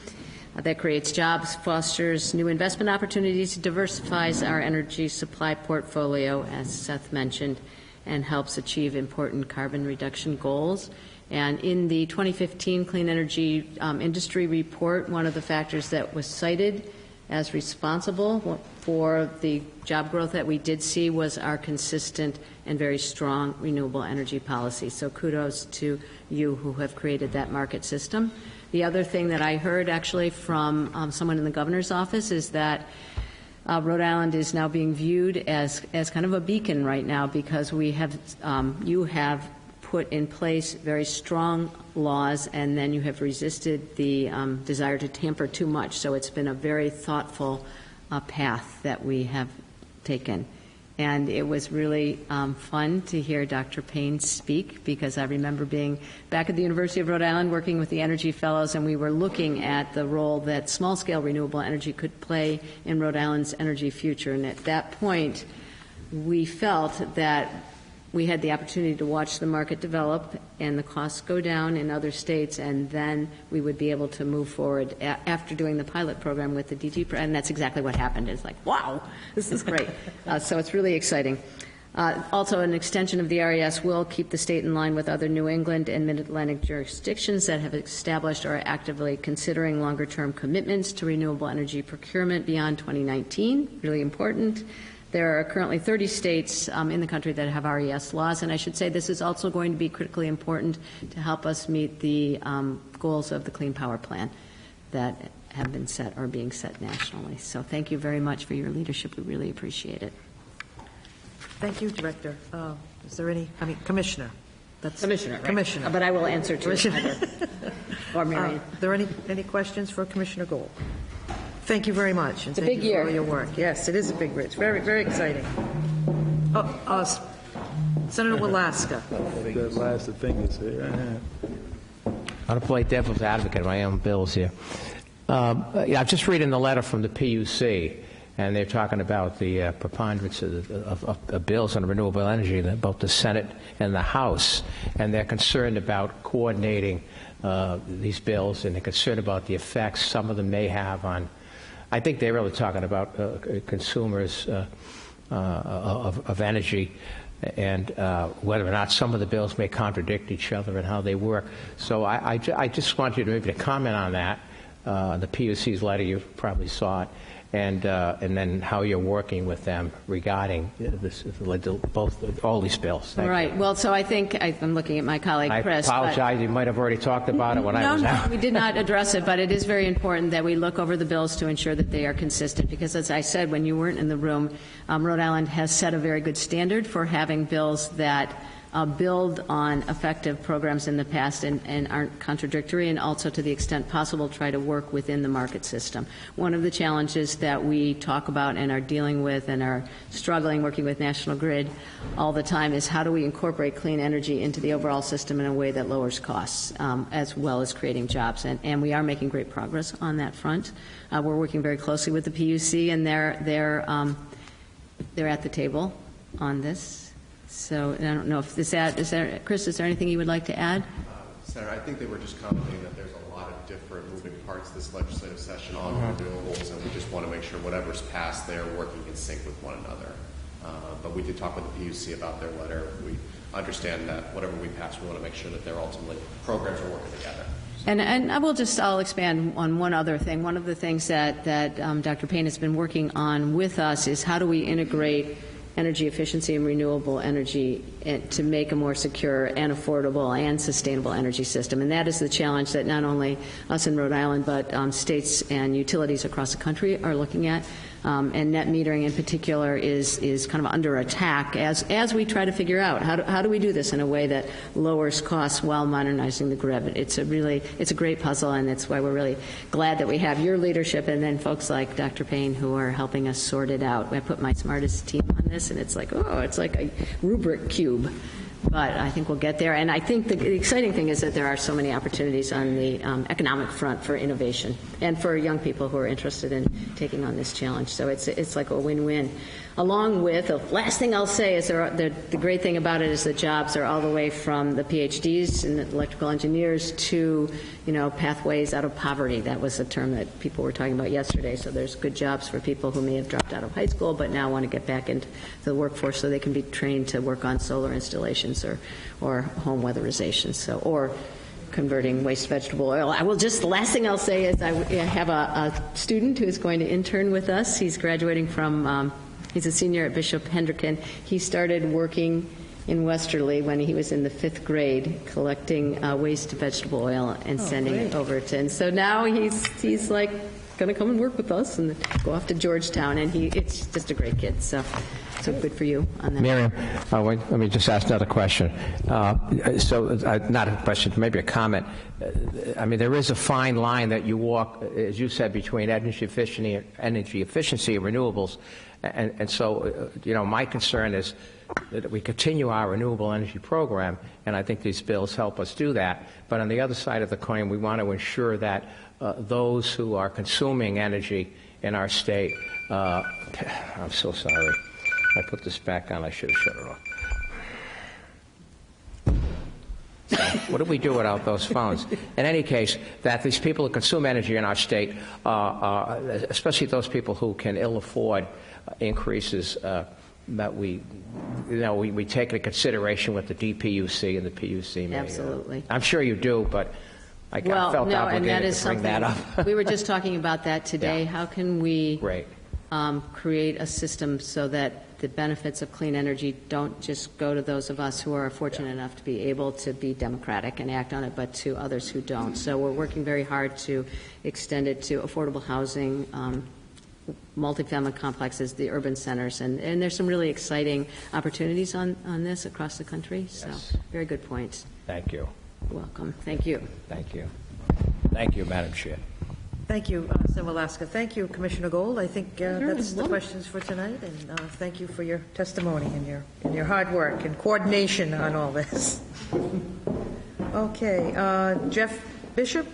that creates jobs, fosters new investment opportunities, diversifies our energy supply portfolio, as Seth mentioned, and helps achieve important carbon reduction goals. And in the 2015 Clean Energy Industry Report, one of the factors that was cited as responsible for the job growth that we did see was our consistent and very strong renewable energy policy. So kudos to you who have created that market system. The other thing that I heard actually from someone in the governor's office is that Rhode Island is now being viewed as kind of a beacon right now because we have you have put in place very strong laws, and then you have resisted the desire to tamper too much. So it's been a very thoughtful path that we have taken. And it was really fun to hear Dr. Payne speak, because I remember being back at the University of Rhode Island working with the Energy Fellows, and we were looking at the role that small-scale renewable energy could play in Rhode Island's energy future. And at that point, we felt that we had the opportunity to watch the market develop and the costs go down in other states, and then we would be able to move forward after doing the pilot program with the DG, and that's exactly what happened. It's like, wow, this is great. So it's really exciting. Also, an extension of the RES will keep the state in line with other New England and Mid-Atlantic jurisdictions that have established or are actively considering longer-term commitments to renewable energy procurement beyond 2019. Really important. There are currently 30 states in the country that have RES laws, and I should say this is also going to be critically important to help us meet the goals of the Clean Power Plan that have been set or being set nationally. So thank you very much for your leadership. We really appreciate it. Thank you, Director. Is there any, Commissioner? That's Commissioner, right? Commissioner. But I will answer to Heather or Marian. Are there any questions for Commissioner Gold? Thank you very much. And it's a thank big you year. For all your work. Yes, it is a big year. It's very, very exciting. Senator Velasquez. The last thing is here. I'm going to play devil's advocate of my own bills here. I'm just reading the letter from the PUC, and they're talking about the preponderance of bills on renewable energy, both the Senate and the House, and they're concerned about coordinating these bills, and they're concerned about the effects some of them may have on, I think they're really talking about consumers of energy, and whether or not some of the bills may contradict each other and how they work. So I just want you to maybe comment on that, the PUC's letter, you probably saw it, and then how you're working with them regarding all these bills. Thank right. you. Well, so I think I'm looking at my colleague Chris. I apologize. You might have already talked about it when I was out. No, we did not address it, but it is very important that we look over the bills to ensure that they are consistent. Because, as I said when you weren't in the room, Rhode Island has set a very good standard for having bills that build on effective programs in the past and aren't contradictory, and also to the extent possible try to work within the market system. One of the challenges that we talk about and are dealing with and are struggling working with National Grid all the time is how do we incorporate clean energy into the overall system in a way that lowers costs as well as creating jobs, and we are making great progress on that front. We're working very closely with the PUC, and they're at the table on this. So I don't know if Chris, is there anything you would like to add? Senator, I think they were just commenting that there's a lot of different moving parts this legislative session on renewables, and we just want to make sure whatever's passed there working in sync with one another. But we did talk with the PUC about their letter. We understand that whatever we pass, we want to make sure that their ultimately programs are working together. And I'll expand on one other thing. One of the things that Dr. Payne has been working on with us is how do we integrate energy efficiency and renewable energy to make a more secure and affordable and sustainable energy system. And that is the challenge that not only us in Rhode Island, but states and utilities across the country are looking at. And net metering in particular is kind of under attack as we try to figure out how do we do this in a way that lowers costs while modernizing the grid. It's a great puzzle, and that's why we're really glad that we have your leadership and then folks like Dr. Payne who are helping us sort it out. I put my smartest team on this, and it's like a rubric cube. But I think we'll get there. And I think the exciting thing is that there are so many opportunities on the economic front for innovation and for young people who are interested in taking on this challenge. So it's like a win-win. Along with, the last thing I'll say is the great thing about it is the jobs are all the way from the PhDs and the electrical engineers to, pathways out of poverty. That was a term that people were talking about yesterday. So there's good jobs for people who may have dropped out of high school but now want to get back into the workforce so they can be trained to work on solar installations or home weatherization. Or converting waste vegetable oil. The last thing I'll say is I have a student who is going to intern with us. He's graduating from, he's a senior at Bishop Hendricken. He started working in Westerly when he was in the 5th grade, collecting waste vegetable oil and sending it over to. And so now he's like going to come and work with us and go off to Georgetown. And it's just a great kid. So good for you on that. Miriam, let me just ask another question. Not a question, maybe a comment. There is a fine line that you walk, as you said, between energy efficiency and renewables. And so, my concern is that we continue our renewable energy program, and I think these bills help us do that. But on the other side of the coin, we want to ensure that those who are consuming energy in our state, I'm so sorry. I put this back on. I should have shut it off. So, what do we do without those phones? In any case, that these people who consume energy in our state, especially those people who can ill afford increases that we take into consideration with the DPUC and the PUC. Absolutely. I'm sure you do, but I felt obligated to bring that up. We were just talking about that today. Yeah. How can we Great. Create a system so that the benefits of clean energy don't just go to those of us who are fortunate enough to be able to be democratic and act on it, but to others who don't. So we're working very hard to extend it to affordable housing, multifamily complexes, the urban centers, and there's some really exciting opportunities on this across the country. So very good points. Thank you. You're welcome. Thank you. Thank you. Thank you, Madam Chair. Thank you, Senator Velasquez. Thank you, Commissioner Gold. I think that's the questions for tonight, and thank you for your testimony and your hard work and coordination on all this. Okay, Jeff Bishop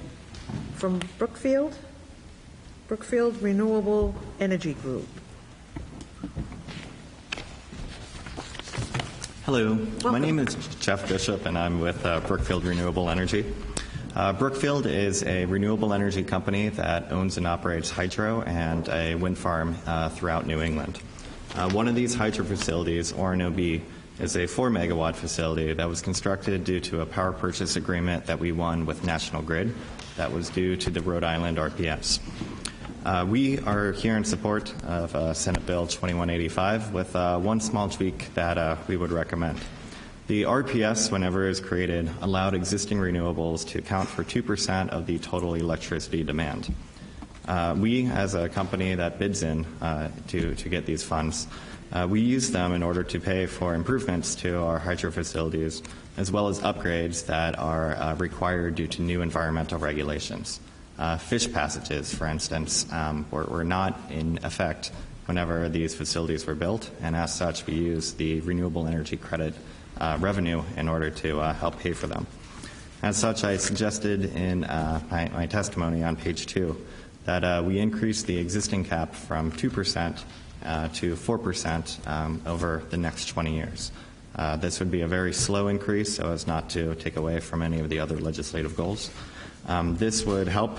from Brookfield Renewable Energy Group. Hello, welcome. My name is Jeff Bishop, and I'm with Brookfield Renewable Energy. Brookfield is a renewable energy company that owns and operates hydro and a wind farm throughout New England. One of these hydro facilities, Orono-B, is a 4-megawatt facility that was constructed due to a power purchase agreement that we won with National Grid that was due to the Rhode Island RPS. We are here in support of Senate Bill 2185 with one small tweak that we would recommend. The RPS, whenever it was created, allowed existing renewables to account for 2% of the total electricity demand. We, as a company that bids in to get these funds, we use them in order to pay for improvements to our hydro facilities, as well as upgrades that are required due to new environmental regulations. Fish passages, for instance, were not in effect whenever these facilities were built, and as such, we use the renewable energy credit revenue in order to help pay for them. As such, I suggested in my testimony on page 2 that we increase the existing cap from 2% to 4% over the next 20 years. This would be a very slow increase so as not to take away from any of the other legislative goals. This would help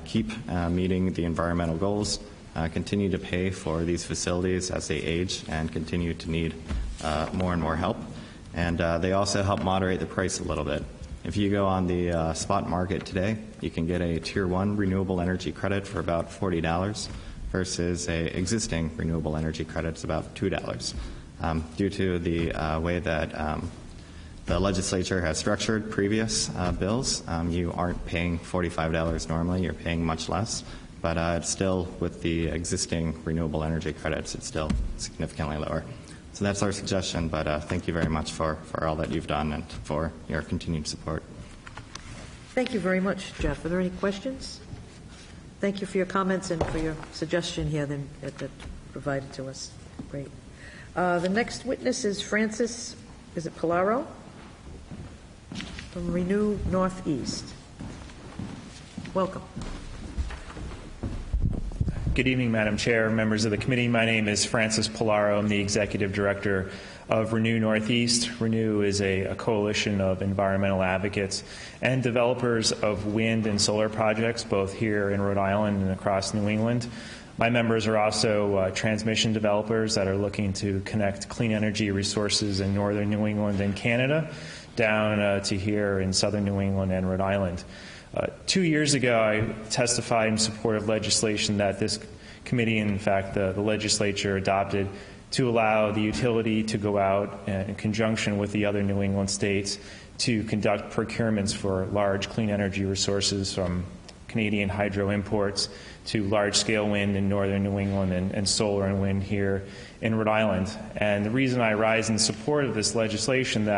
keep meeting the environmental goals, continue to pay for these facilities as they age and continue to need more and more help. And they also help moderate the price a little bit. If you go on the spot market today, you can get a Tier 1 renewable energy credit for about $40 versus a existing renewable energy credit is about $2. Due to the way that the legislature has structured previous bills, you aren't paying $45 normally, you're paying much less. But it's still, with the existing renewable energy credits, it's still significantly lower. So that's our suggestion, but thank you very much for all that you've done and for your continued support. Thank you very much, Jeff. Are there any questions? Thank you for your comments and for your suggestion here that provided to us. Great. The next witness is Francis, is it Polaro? From Renew Northeast. Welcome. Good evening, Madam Chair, members of the committee. My name is Francis Polaro. I'm the Executive Director of Renew Northeast. Renew is a coalition of environmental advocates and developers of wind and solar projects, both here in Rhode Island and across New England. My members are also transmission developers that are looking to connect clean energy resources in northern New England and Canada down to here in southern New England and Rhode Island. 2 years ago, I testified in support of legislation that this committee, in fact, the legislature adopted to allow the utility to go out in conjunction with the other New England states to conduct procurements for large clean energy resources, from Canadian hydro imports to large-scale wind in northern New England and solar and wind here in Rhode Island. And the reason I rise in support of this legislation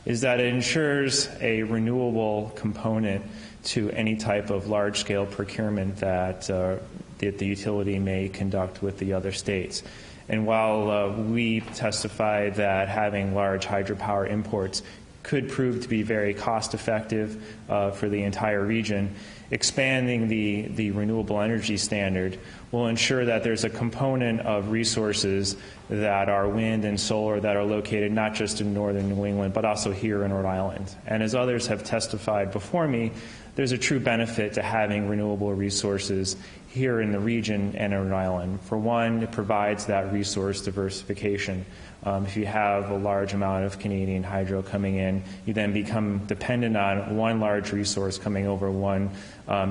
is that it ensures a renewable component to any type of large-scale procurement that the utility may conduct with the other states. And while we testified that having large hydropower imports could prove to be very cost-effective for the entire region, expanding the renewable energy standard will ensure that there's a component of resources that are wind and solar that are located not just in northern New England, but also here in Rhode Island. And as others have testified before me, there's a true benefit to having renewable resources here in the region and in Rhode Island. For one, it provides that resource diversification. If you have a large amount of Canadian hydro coming in, you then become dependent on one large resource coming over one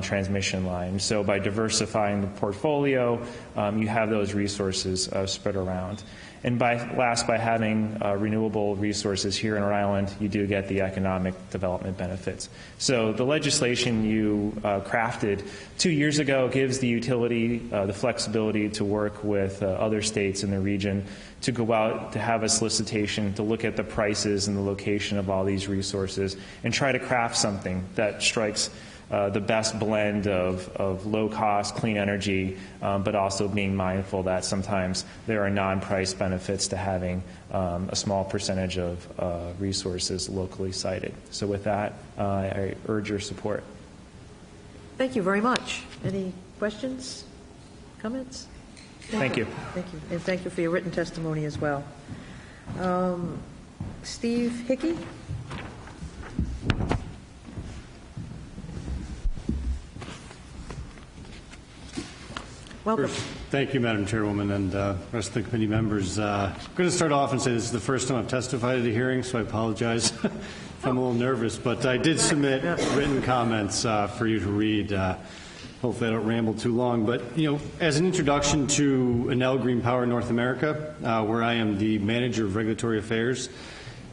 transmission line. So by diversifying the portfolio, you have those resources spread around. And by having renewable resources here in Rhode Island, you do get the economic development benefits. So the legislation you crafted 2 years ago gives the utility the flexibility to work with other states in the region to go out to have a solicitation to look at the prices and the location of all these resources and try to craft something that strikes the best blend of low-cost, clean energy, but also being mindful that sometimes there are non-price benefits to having a small percentage of resources locally sited. So with that, I urge your support. Thank you very much. Any questions, comments? Thank you. Thank you. And thank you for your written testimony as well. Steve Hickey? Welcome. First, thank you, Madam Chairwoman, and rest of the committee members. I'm going to start off and say this is the first time I've testified at a hearing, so I apologize if I'm a little nervous. But I did submit written comments for you to read. Hopefully I don't ramble too long. But, as an introduction to Enel Green Power North America, where I am the Manager of Regulatory Affairs,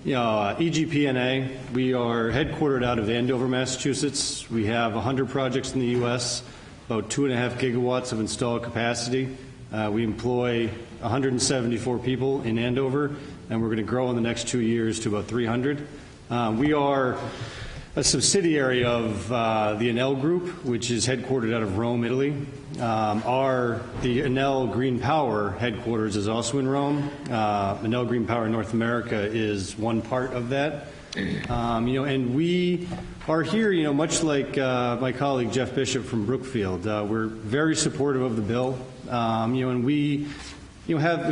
EGPNA, we are headquartered out of Andover, Massachusetts. We have 100 projects in the U.S., about 2.5 gigawatts of installed capacity. We employ 174 people in Andover, and we're going to grow in the next 2 years to about 300. We are a subsidiary of the Enel Group, which is headquartered out of Rome, Italy. The Enel Green Power headquarters is also in Rome. Enel Green Power North America is one part of that. And we are here, much like my colleague Jeff Bishop from Brookfield. We're very supportive of the bill, and we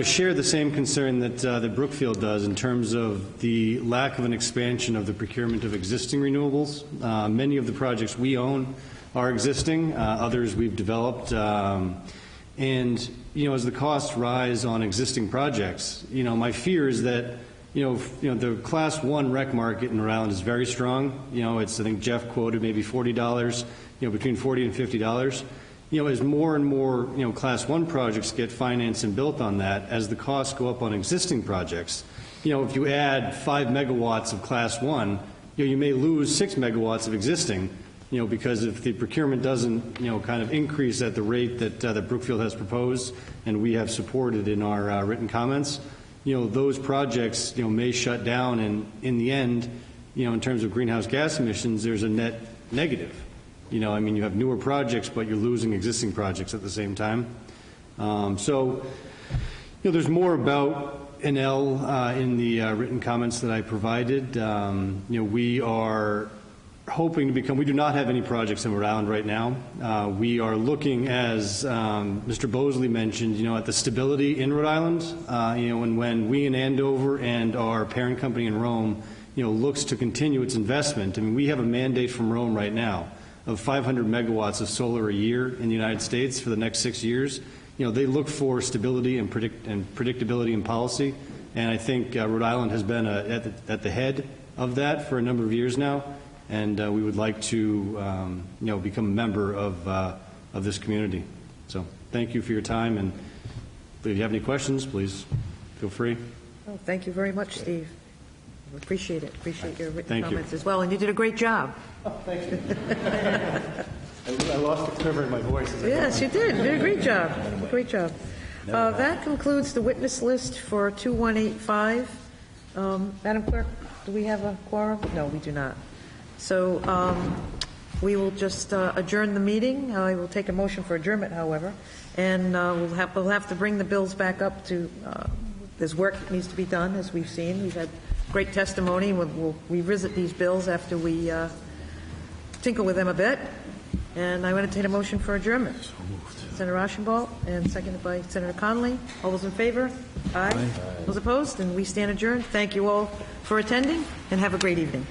share the same concern that Brookfield does in terms of the lack of an expansion of the procurement of existing renewables. Many of the projects we own are existing, others we've developed, and as the costs rise on existing projects, my fear is that the Class 1 rec market in Rhode Island is very strong. It's, I think Jeff quoted maybe $40, between $40 and $50. As more and more, Class 1 projects get financed and built on that, as the costs go up on existing projects, if you add 5 megawatts of Class 1, you may lose 6 megawatts of existing, because if the procurement doesn't, kind of increase at the rate that Brookfield has proposed and we have supported in our written comments, those projects, may shut down, and in the end, in terms of greenhouse gas emissions, there's a net negative. You have newer projects, but you're losing existing projects at the same time. So, there's more about Enel in the written comments that I provided. We are hoping to become, we do not have any projects in Rhode Island right now. We are looking, as Mr. Bosley mentioned, at the stability in Rhode Island, and when we in Andover and our parent company in Rome, looks to continue its investment. we have a mandate from Rome right now of 500 megawatts of solar a year in the United States for the next 6 years. They look for stability and predictability in policy, and I think Rhode Island has been at the head of that for a number of years now. And we would like to, become a member of this community. So thank you for your time, and if you have any questions, please feel free. Oh, thank you very much, Steve. We appreciate it. Appreciate your written comments you. as well, and you did a great job. Oh, thank you. I lost the quiver in my voice. Yes, you did. You did a great job. Great job. That concludes the witness list for 2185. Madam Clerk, do we have a quorum? No, we do not. So we will just adjourn the meeting. I will take a motion for adjournment, however, and we'll have to bring the bills back up to. There's work that needs to be done, as we've seen. We've had great testimony. We'll revisit these bills after we tinker with them a bit. And I would entertain a motion for adjournment. Senator Rauschenbalt and seconded by Senator Connolly. All those in favor? Aye. Those opposed? And we stand adjourned. Thank you all for attending, and have a great evening.